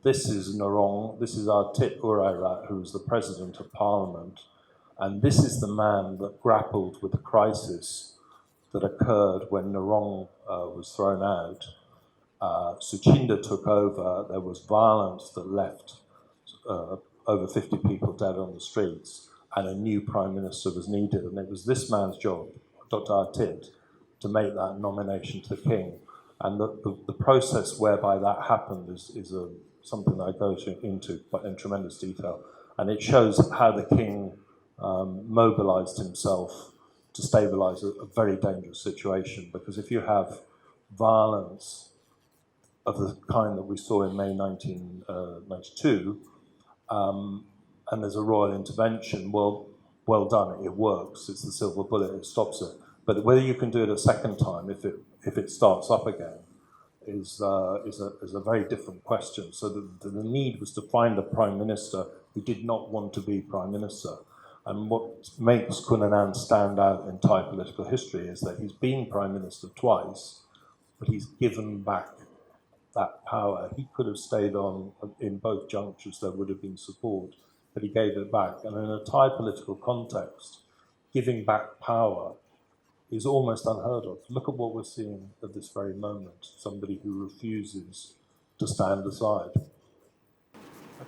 This is Narong, this is Artit Urairat, who was the President of Parliament, and this is the man that grappled with the crisis that occurred when Narong was thrown out. Suchinda took over, there was violence that left over 50 people dead on the streets, and a new Prime Minister was needed, and it was this man's job, Dr. Artit, to make that nomination to the king. And the process whereby that happened is something that I go into but in tremendous detail. And it shows how the king mobilized himself to stabilize a very dangerous situation. Because if you have violence of the kind that we saw in May 1992, and there's a royal intervention, well done, it works, it's the silver bullet, it stops it. But whether you can do it a second time, if it starts up again, is a very different question. So the need was to find a prime minister who did not want to be prime minister. And what makes Kun Anand stand out in Thai political history is that he's been prime minister twice, but he's given back that power. He could have stayed on in both junctures, there would have been support, but he gave it back. And in a Thai political context, giving back power is almost unheard of. Look at what we're seeing at this very moment, somebody who refuses to stand aside.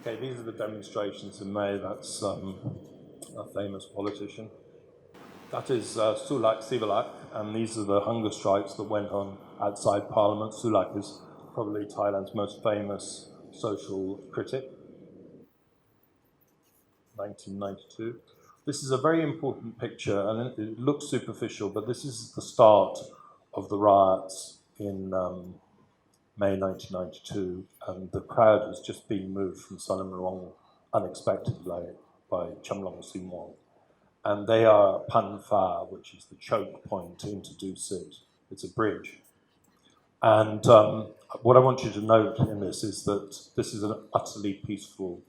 Okay, these are the demonstrations in May. That's a famous politician. That is Sulak Sivalak, and these are the hunger strikes that went on outside Parliament. Sulak is probably Thailand's most famous social critic. 1992. This is a very important picture, and it looks superficial, but this is the start of the riots in May 1992, and the crowd has just been moved from Salamrong unexpectedly by Chamlong Simwong. And they are Pan Pha, which is the choke point into Dusit. It's a bridge. And what I want you to note in this is that this is an utterly peaceful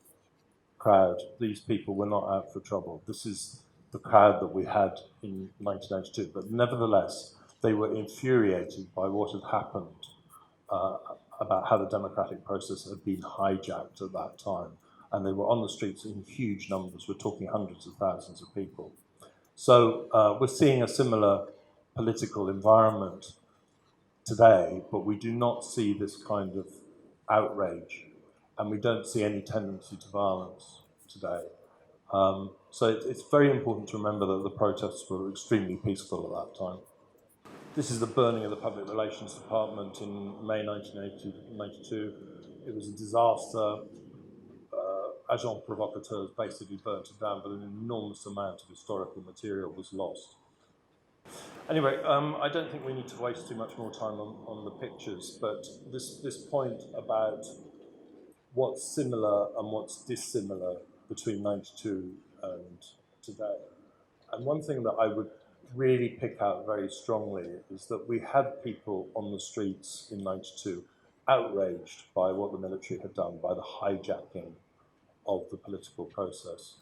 crowd. These people were not out for trouble. This is the crowd that we had in 1992. But nevertheless, they were infuriated by what had happened about how the democratic process had been hijacked at that time. And they were on the streets in huge numbers. We're talking hundreds of thousands of people. So we're seeing a similar political environment today, but we do not see this kind of outrage, and we don't see any tendency to violence today. So it's very important to remember that the protests were extremely peaceful at that time. This is the burning of the Public Relations Department in May 1992. It was a disaster. Agents provocateurs basically burnt it down, but an enormous amount of historical material was lost. Anyway, I don't think we need to waste too much more time on the pictures, but this point about what's similar and what's dissimilar between 92 and today. And one thing that I would really pick out very strongly is that we had people on the streets in 92 outraged by what the military had done, by the hijacking of the political process.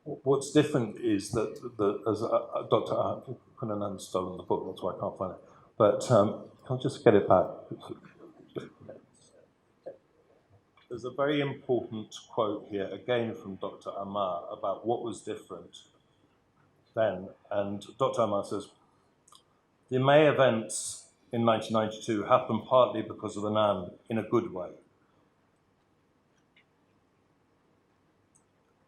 What's different is that, as Dr. Kun Anand's stolen the book, that's why I can't find it. But can I just get it back? There's a very important quote here, again from Dr. Amar, about what was different then. And Dr. Amar says, the May events in 1992 happened partly because of Anand in a good way.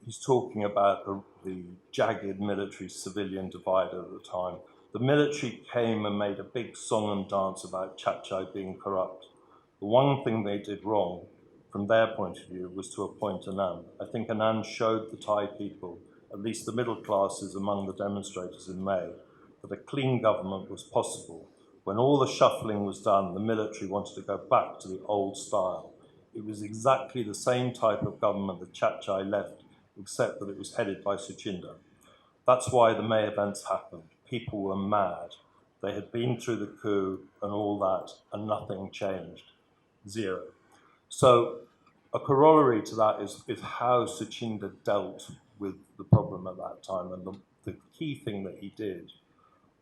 He's talking about the jagged military-civilian divide at the time. The military came and made a big song and dance about Chachai being corrupt. The one thing they did wrong, from their point of view, was to appoint Anand. I think Anand showed the Thai people, at least the middle classes among the demonstrators in May, that a clean government was possible. When all the shuffling was done, the military wanted to go back to the old style. It was exactly the same type of government that Chachai left, except that it was headed by Suchinda. That's why the May events happened. People were mad. They had been through the coup and all that, and nothing changed. Zero. So a corollary to that is how Suchinda dealt with the problem at that time. And the key thing that he did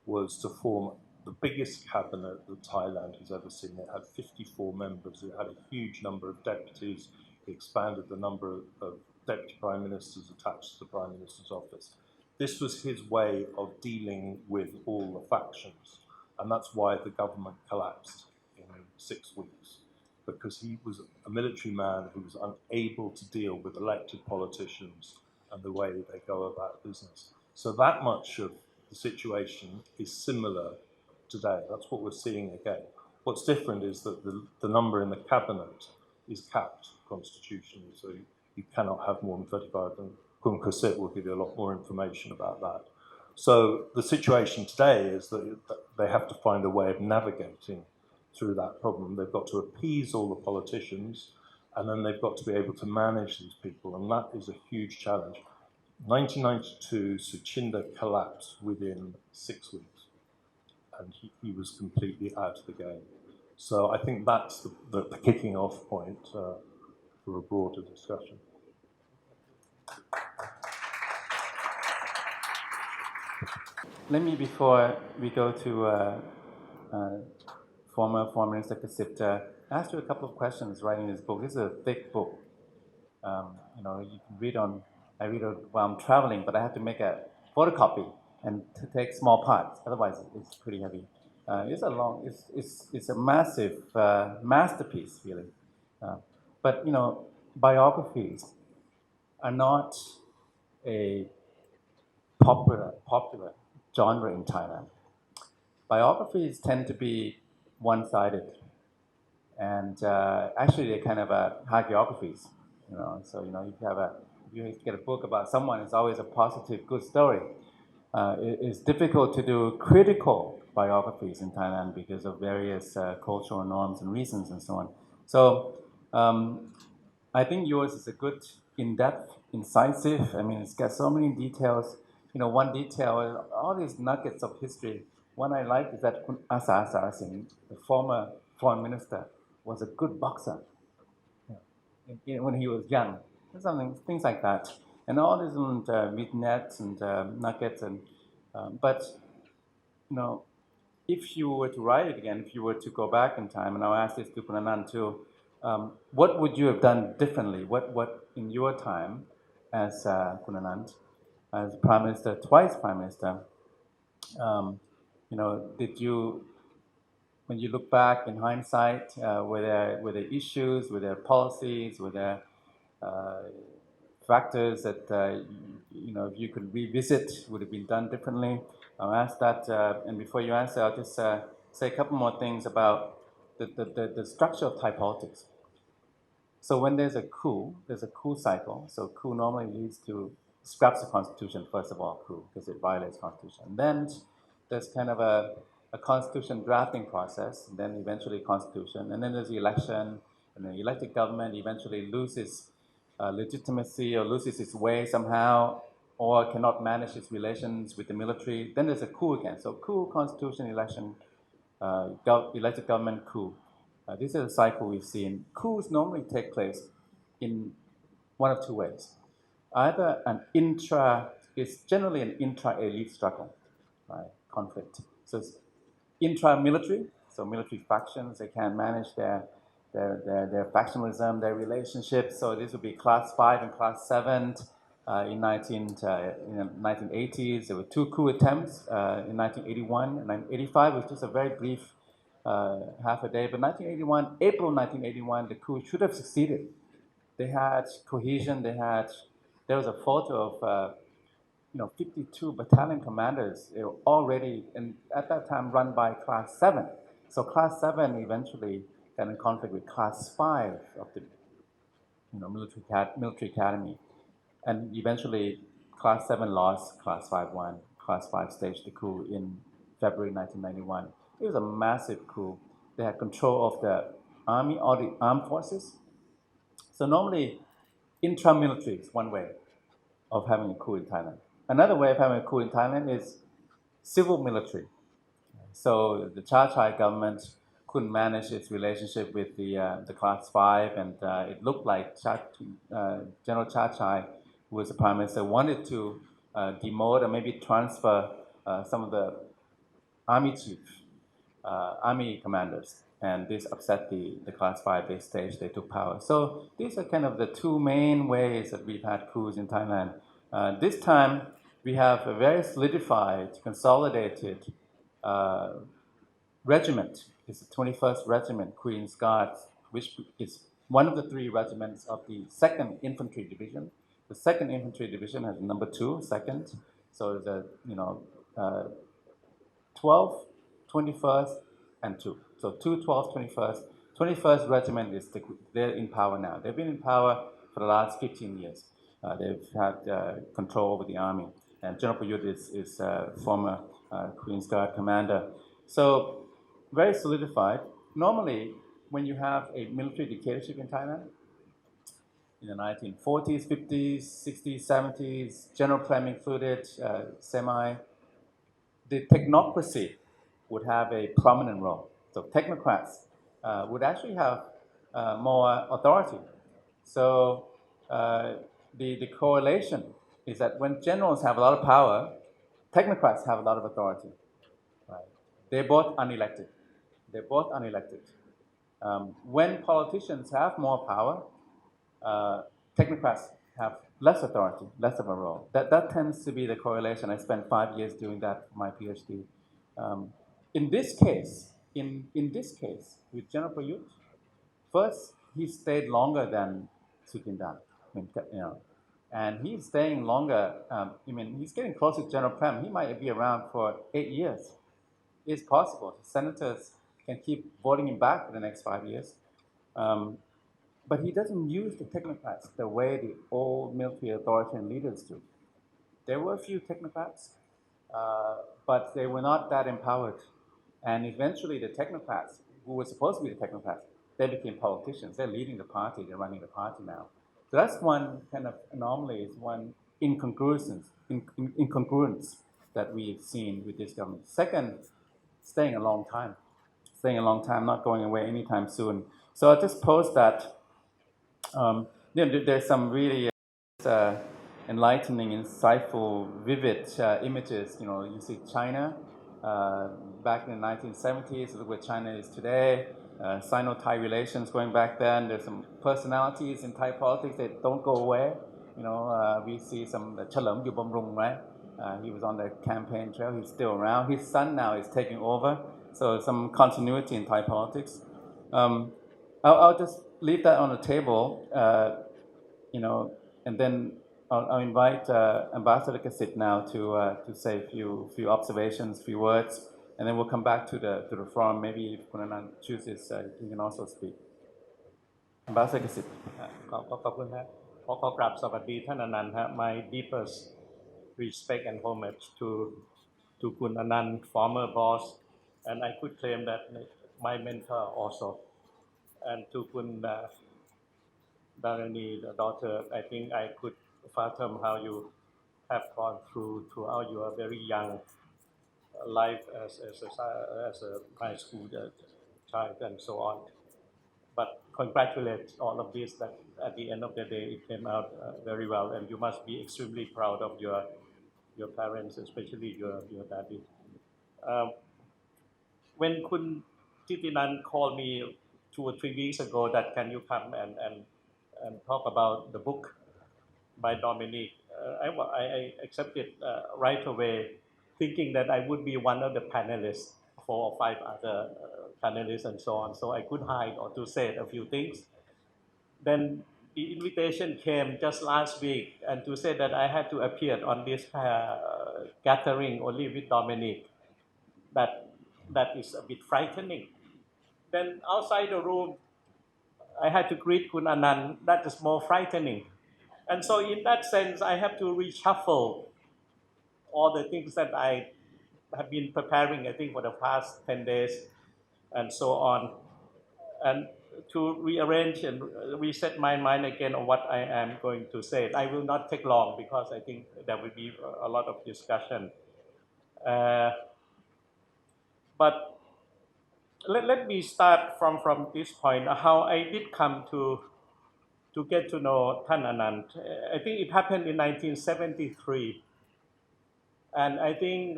was to form the biggest cabinet that Thailand has ever seen. It had 54 members. It had a huge number of deputies. It expanded the number of deputy prime ministers attached to the prime minister's office. This was his way of dealing with all the factions. And that's why the government collapsed in 6 weeks, because he was a military man who was unable to deal with elected politicians and the way they go about business. So that much of the situation is similar today. That's what we're seeing again. What's different is that the number in the cabinet is capped constitutionally, so you cannot have more than 35, and Kun Kasit will give you a lot more information about that. So the situation today is that they have to find a way of navigating through that problem. They've got to appease all the politicians, and then they've got to be able to manage these people, and that is a huge challenge. 1992, Suchinda collapsed within 6 weeks, and he was completely out of the game. So I think that's the kicking off point for a broader discussion. Let me, before we go to former Foreign Minister Kasit, ask you a couple of questions writing this book. This is a thick book. You can read on. I read it while I'm traveling, but I have to make a photocopy and to take small parts. Otherwise, it's pretty heavy. It's a massive masterpiece, really. But biographies are not a popular genre in Thailand. Biographies tend to be one-sided, and actually they're kind of hagiographies. So if you get a book about someone, it's always a positive, good story. It's difficult to do critical biographies in Thailand because of various cultural norms and reasons and so on. So I think yours is a good, in-depth, incisive. I mean, it's got so many details. One detail, all these nuggets of history. One I like is that Asa Singh, the former foreign minister, was a good boxer when he was young. Things like that. And all these vignettes and nuggets. But if you were to write it again, if you were to go back in time, and I'll ask this to Anand too, what would you have done differently? What in your time as Anand, as Prime Minister, twice Prime Minister, did you, when you look back in hindsight, were there issues, were there policies, were there factors that if you could revisit, would have been done differently? I'll ask that, and before you answer, I'll just say a couple more things about the structure of Thai politics. So when there's a coup cycle. So coup normally leads to scraps the constitution, first of all, coup, because it violates constitution. And then there's kind of a constitution drafting process, and then eventually constitution, and then there's the election, and the elected government eventually loses legitimacy or loses its way somehow, or cannot manage its relations with the military. Then there's a coup again. So coup, constitution, election, elected government, coup. This is a cycle we've seen. Coups normally take place in one of two ways. Either it's generally an intra-elite struggle, right? Conflict. So it's intra-military, so military factions, they can't manage their factionalism, their relationships. So this would be Class 5 and Class 7. In 1980s, there were two coup attempts in 1981 and 1985. It was just a very brief half a day. But April 1981, the coup should have succeeded. They had cohesion. There was a photo of 52 battalion commanders. They were already, and at that time, run by Class 7. So Class 7 eventually got in conflict with Class 5 of the military academy. And eventually, Class 7 lost, Class 5 won. Class 5 staged the coup in February 1991. It was a massive coup. They had control of the army, all the armed forces. So normally, intra-military is one way of having a coup in Thailand. Another way of having a coup in Thailand is civil military. So the Chachai government couldn't manage its relationship with the Class 5, and it looked like General Chachai, who was the Prime Minister, wanted to demote or maybe transfer some of the army chiefs, army commanders, and this upset the Class 5. They took power. So these are kind of the two main ways that we've had coups in Thailand. This time, we have a very solidified, consolidated regiment. It's the 21st Regiment, Queen's Guards, which is one of the three regiments of the 2nd Infantry Division, The 2nd Infantry Division has number 2, second. So the 12th, 21st, and 2. So 2, 12, 21st. 21st Regiment is they're in power now. They've been in power for the last 15 years. They've had control over the army. And General Prayut is former Queen's Guard commander. So very solidified. Normally, when you have a military dictatorship in Thailand, in the 1940s, 50s, 60s, 70s, General Prem included, the technocracy would have a prominent role. So technocrats would actually have more authority. So the correlation is that when generals have a lot of power, technocrats have a lot of authority. Right? They're both unelected. They're both unelected. When politicians have more power, technocrats have less authority, less of a role. That tends to be the correlation. I spent 5 years doing that for my PhD. In this case, with General Prayut, first he stayed longer than Sutindan. And he's staying longer. He's getting closer to General Prem. He might be around for 8 years. It's possible. Senators can keep voting him back for the next 5 years. But he doesn't use the technocrats the way the old military authoritarian leaders do. There were a few technocrats, but they were not that empowered. And eventually the technocrats, who were supposed to be the technocrats, they became politicians. They're leading the party. They're running the party now. So that's one kind of anomaly, is one incongruence that we've seen with this government. Second, staying a long time, not going away anytime soon. So I just pose that. There's some really enlightening, insightful, vivid images. You see China back in the 1970s, look where China is today. Sino-Thai relations going back then. There's some personalities in Thai politics that don't go away. We see some Chulalongkorn, right? He was on the campaign trail. He's still around. His son now is taking over. So some continuity in Thai politics. I'll just leave that on the table, and then I'll invite Ambassador Kasit now to say a few observations, few words, and then we'll come back to the forum. Maybe if Anand chooses, he can also speak. Ambassador Kasit. ขอบคุณครับขอกราบสวัสดีท่านอนันต์ฮะ My deepest respect and homage to คุณ Anand, former boss, and I could claim that my mentor also, and to คุณ Dharani, the daughter. I think I could fathom how you have gone throughout your very young life as a high school child and so on. But congratulate all of this, that at the end of the day it came out very well, and you must be extremely proud of your parents, especially your daddy. When Kun Thitinan called me 2 or 3 weeks ago that can you come and talk about the book by Dominic, I accepted right away, thinking that I would be one of the panelists, 4 or 5 other panelists and so on, so I could hide or to say a few things. Then the invitation came just last week, and to say that I had to appear on this gathering only with Dominic, that is a bit frightening. Then outside the room, I had to greet Kun Anand. That is more frightening. And so in that sense, I have to reshuffle all the things that I have been preparing, I think, for the past 10 days and so on, and to rearrange and reset my mind again on what I am going to say. I will not take long because I think there will be a lot of discussion. But let me start from this point, how I did come to get to know Than Anand. I think it happened in 1973. And I think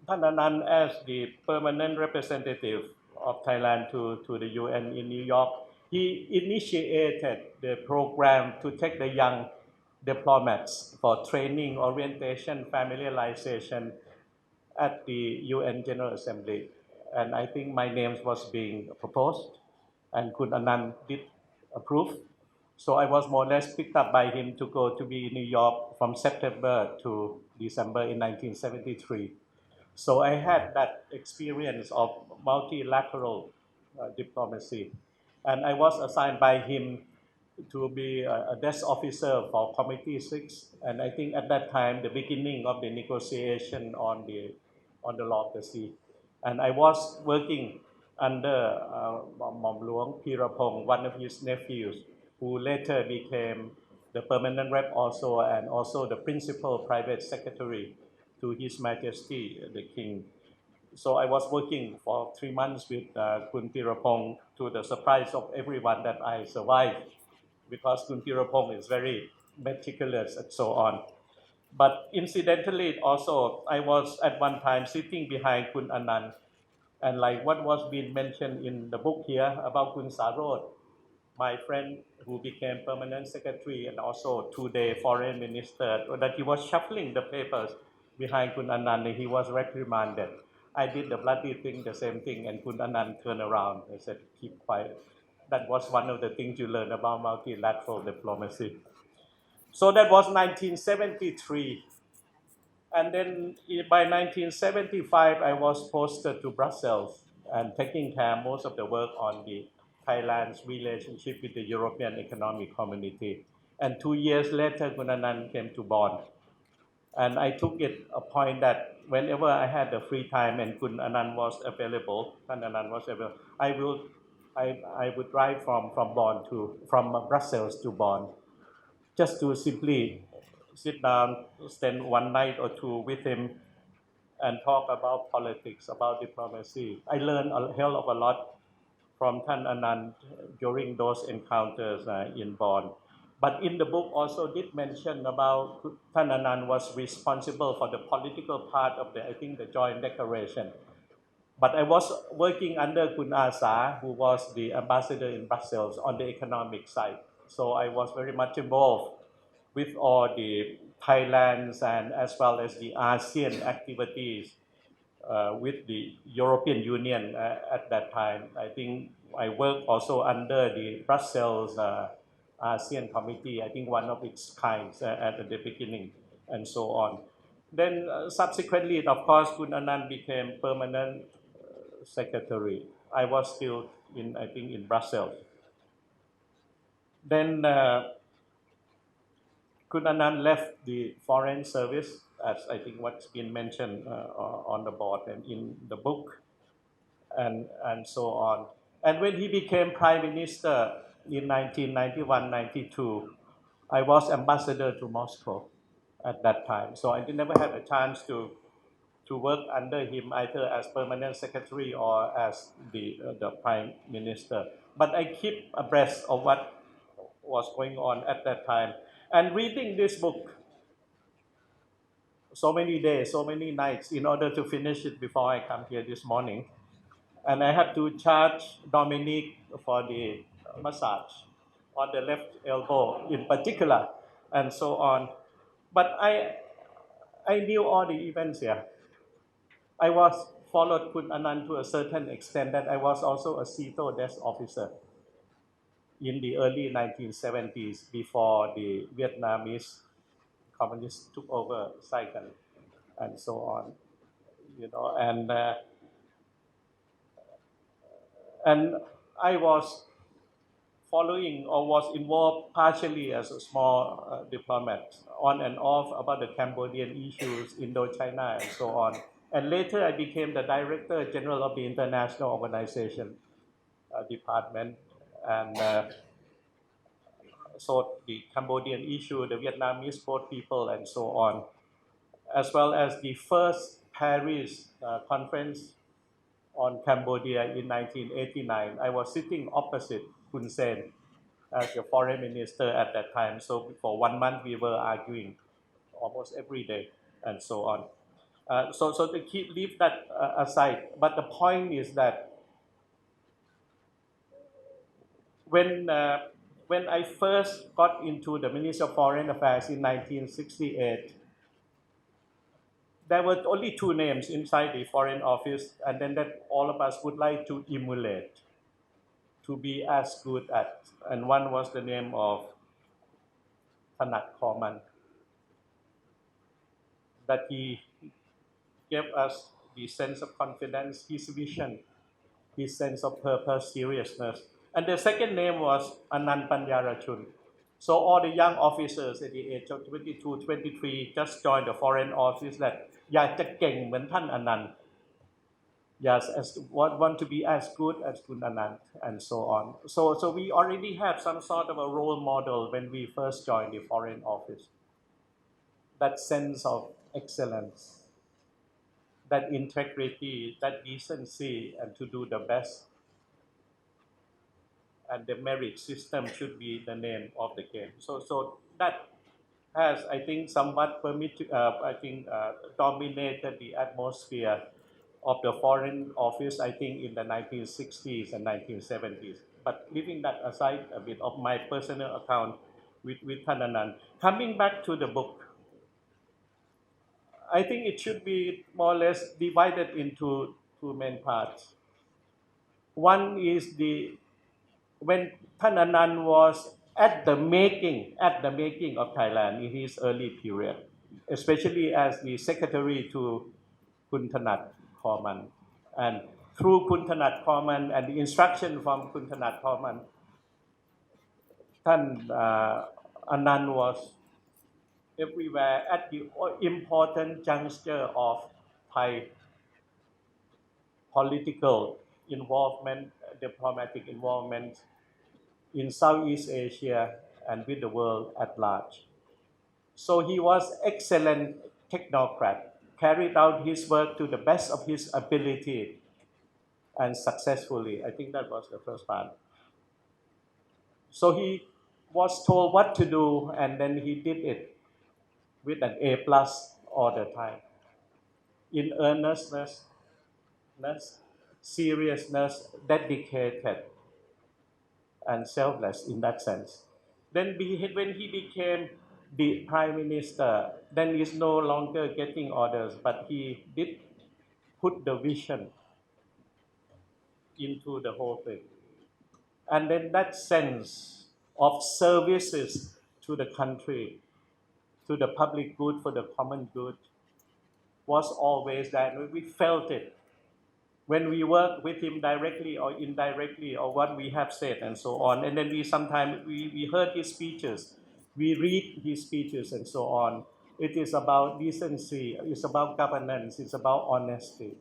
Than Anand, as the permanent representative of Thailand to the UN in New York, he initiated the program to take the young diplomats for training, orientation, familiarization at the UN General Assembly. And I think my name was being proposed, and Kun Anand did approve. So I was more or less picked up by him to go to be in New York from September to December in 1973. So I had that experience of multilateral diplomacy. And I was assigned by him to be a desk officer for Committee 6. And I think at that time, the beginning of the negotiation on the law of the sea. And I was working under Mom Luang Pirapong, one of his nephews, who later became the permanent rep also, and also the principal private secretary to His Majesty the King. So I was working for 3 months with Kun Pirapong, to the surprise of everyone that I survived, because Kun Pirapong is very meticulous and so on. But incidentally, also, I was at one time sitting behind Kun Anand, and like what was being mentioned in the book here about Kun Sarod, my friend who became permanent secretary and also two-day foreign minister, that he was shuffling the papers behind Kun Anand, and he was reprimanded. I did the bloody thing, the same thing, and Kun Anand turned around and said, keep quiet. That was one of the things you learn about multilateral diplomacy. So that was 1973. And then by 1975, I was posted to Brussels and taking care most of the work on the Thailand's relationship with the European Economic Community. And 2 years later, Gunanan came to Bonn. And I took it a point that whenever I had the free time and Kun Anand was available, I would drive from Brussels to Bonn, just to simply sit down, spend one night or two with him, and talk about politics, about diplomacy. I learned a hell of a lot from Tan Anand during those encounters in Bonn. But in the book also did mention about Tan Anand was responsible for the political part of the joint declaration. But I was working under Kun Asa, who was the ambassador in Brussels on the economic side. So I was very much involved with all the Thailand's and as well as the ASEAN activities with the European Union at that time. I think I worked also under the Brussels ASEAN Committee, I think one of its kinds at the beginning, and so on. Then subsequently, of course, Kun Anand became permanent secretary. I was still in Brussels. Then Kun Anand left the foreign service, as I think what's been mentioned on the board and in the book, and so on. And when he became prime minister in 1991-92, I was ambassador to Moscow at that time. So I never had a chance to work under him either as permanent secretary or as the prime minister. But I keep abreast of what was going on at that time. And reading this book, so many days, so many nights, in order to finish it before I come here this morning. And I had to charge Dominic for the massage on the left elbow in particular, and so on. But I knew all the events here. I was followed Kun Anand to a certain extent that I was also a CETO desk officer in the early 1970s before the Vietnamese communists took over Saigon and so on, and I was following or was involved partially as a small diplomat on and off about the Cambodian issues, Indochina, and so on. And later I became the Director General of the International Organization Department, and so the Cambodian issue, the Vietnamese boat people, and so on, as well as the first Paris conference on Cambodia in 1989. I was sitting opposite Hun Sen as the foreign minister at that time. So for 1 month we were arguing almost every day and so on. So to leave that aside, but the point is that when I first got into the Ministry of Foreign Affairs in 1968, there were only two names inside the Foreign Office, and then that all of us would like to emulate. to be as good at, and one was the name of Thanat Korman, that he gave us the sense of confidence, his vision, his sense of purpose, seriousness. And the second name was Anand Panyarachun. So all the young officers at the age of 22, 23 just joined the foreign office that อยากจะเก่งเหมือนท่านอนันต์ yes, as want to be as good as Kun Anand, and so on. So we already have some sort of a role model when we first joined the foreign office. That sense of excellence, that integrity, that decency, and to do the best. And the merit system should be the name of the game. So that has, I think, somewhat dominated the atmosphere of the foreign office, I think, in the 1960s and 1970s. But leaving that aside, a bit of my personal account with Thananan. Coming back to the book, I think it should be more or less divided into two main parts. One is when Thananan was at the making of Thailand in his early period, especially as the secretary to Kun Thanat Korman. And through Kun Thanat Korman and the instruction from Kun Thanat Korman, Anand was everywhere at the important juncture of Thai political involvement, diplomatic involvement in Southeast Asia and with the world at large. So he was excellent technocrat, carried out his work to the best of his ability and successfully. I think that was the first part. So he was told what to do, and then he did it with an A+ all the time. In earnestness, seriousness, dedicated, and selfless in that sense. Then when he became the prime minister, then he's no longer getting orders, but he did put the vision into the whole thing. And then that sense of services to the country, to the public good, for the common good, was always there. We felt it when we work with him directly or indirectly, or what we have said and so on. And then we sometimes we heard his speeches, we read his speeches and so on. It is about decency, it's about governance, it's about honesty,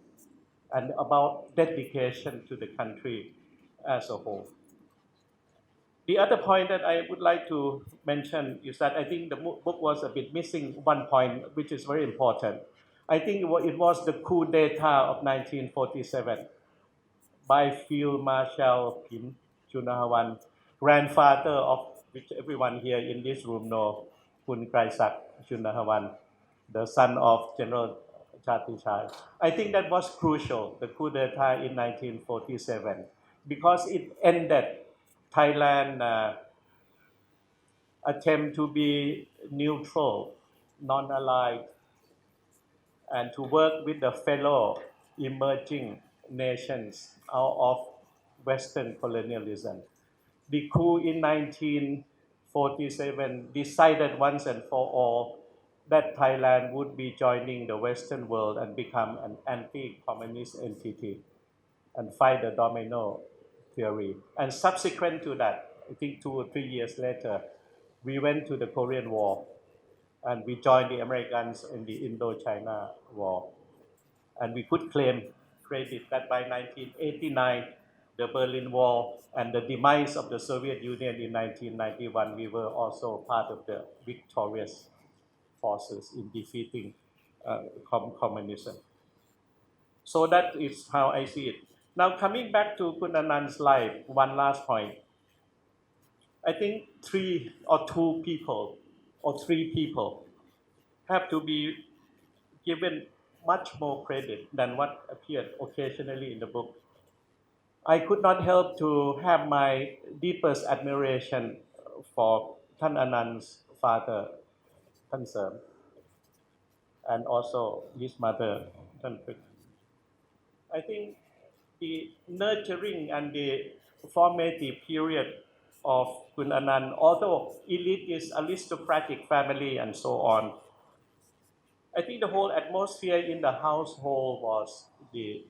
and about dedication to the country as a whole. The other point that I would like to mention is that I think the book was a bit missing one point, which is very important. I think it was the coup d'etat of 1947 by Field Marshal Pin Chunahawan, grandfather of which everyone here in this room know, Kun Kraisak Chunahawan, the son of General Chatichai. I think that was crucial, the coup d'etat in 1947, because it ended Thailand attempt to be neutral, non-aligned, and to work with the fellow emerging nations out of Western colonialism. The coup in 1947 decided once and for all that Thailand would be joining the Western world and become an anti-communist entity and fight the domino theory. And subsequent to that, I think 2 or 3 years later, we went to the Korean War, and we joined the Americans in the Indochina War. And we could claim credit that by 1989, the Berlin Wall and the demise of the Soviet Union in 1991, we were also part of the victorious forces in defeating communism. So that is how I see it. Now, coming back to Kun Anand's life, one last point. I think 3 or 2 people or 3 people have to be given much more credit than what appeared occasionally in the book. I could not help to have my deepest admiration for Than Anand's father, Than Serm, and also his mother, Than Prik. I think the nurturing and the formative period of Kun Anand, although elite is aristocratic family and so on. I think the whole atmosphere in the household was the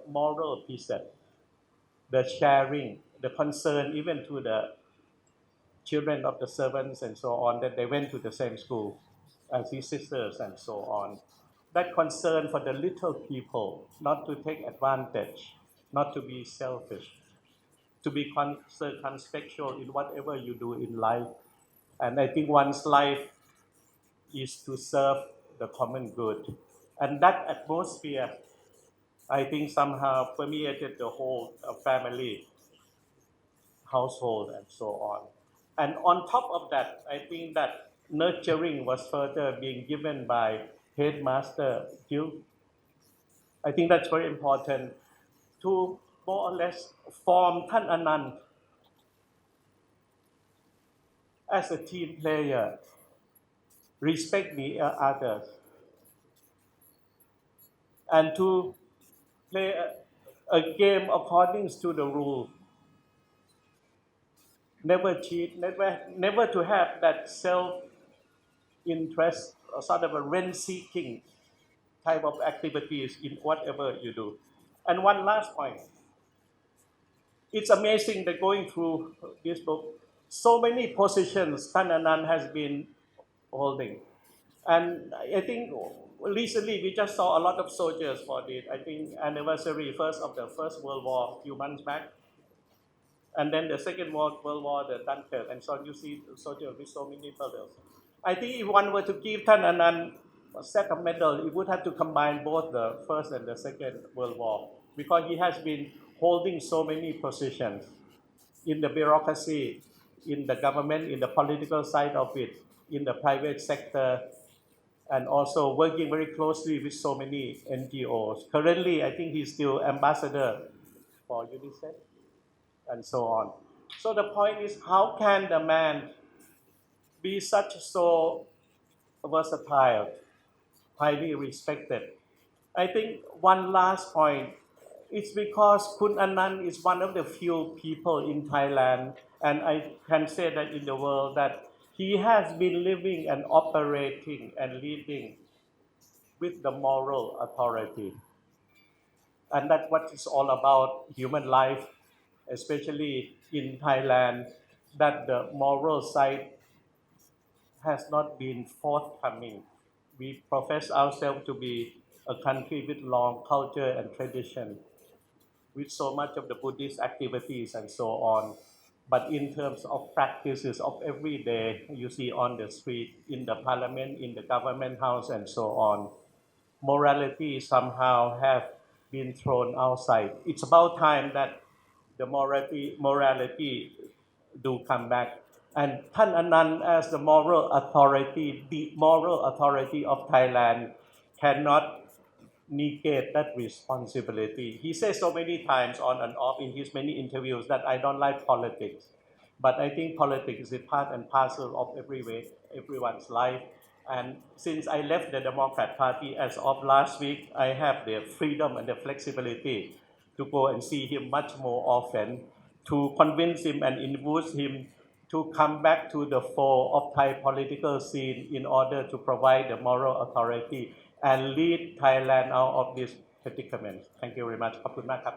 moral precept, the sharing, the concern even to the children of the servants and so on, that they went to the same school as his sisters and so on. That concern for the little people, not to take advantage, not to be selfish, to be circumspectual in whatever you do in life. And I think one's life is to serve the common good. And that atmosphere, I think, somehow permeated the whole family, household, and so on. And on top of that, I think that nurturing was further being given by Headmaster Gil. I think that's very important to more or less form Than Anand as a team player, respect the others, and to play a game according to the rule. Never cheat, never to have that self-interest or sort of a rent-seeking type of activities in whatever you do. And one last point. It's amazing that going through this book, so many positions Than Anand has been holding. And I think recently we just saw a lot of soldiers for the, I think, anniversary first of the First World War a few months back. And then the Second World War, the Dunkirk, and so on. You see soldiers with so many medals. I think if one were to give Than Anand a set of medals, it would have to combine both the First and the Second World War, because he has been holding so many positions in the bureaucracy, in the government, in the political side of it, in the private sector, and also working very closely with so many NGOs. Currently, I think he's still ambassador for UNICEF, and so on. So the point is, how can the man be such so versatile, highly respected? I think one last point, it's because Kun Anand is one of the few people in Thailand, and I can say that in the world, that he has been living and operating and leading with the moral authority. And that's what it's all about, human life, especially in Thailand, that the moral side has not been forthcoming. We profess ourselves to be a country with long culture and tradition, with so much of the Buddhist activities and so on. But in terms of practices of every day, you see on the street, in the parliament, in the government house, and so on, morality somehow have been thrown outside. It's about time that the morality do come back. And Than Anand, as the moral authority of Thailand, cannot negate that responsibility. He says so many times on and off in his many interviews that I don't like politics. But I think politics is part and parcel of everyone's life. And since I left the Democrat Party as of last week, I have the freedom and the flexibility to go and see him much more often, to convince him and influence him to come back to the fore of Thai political scene in order to provide the moral authority and lead Thailand out of this predicament. Thank you very much. ขอบคุณมากครับ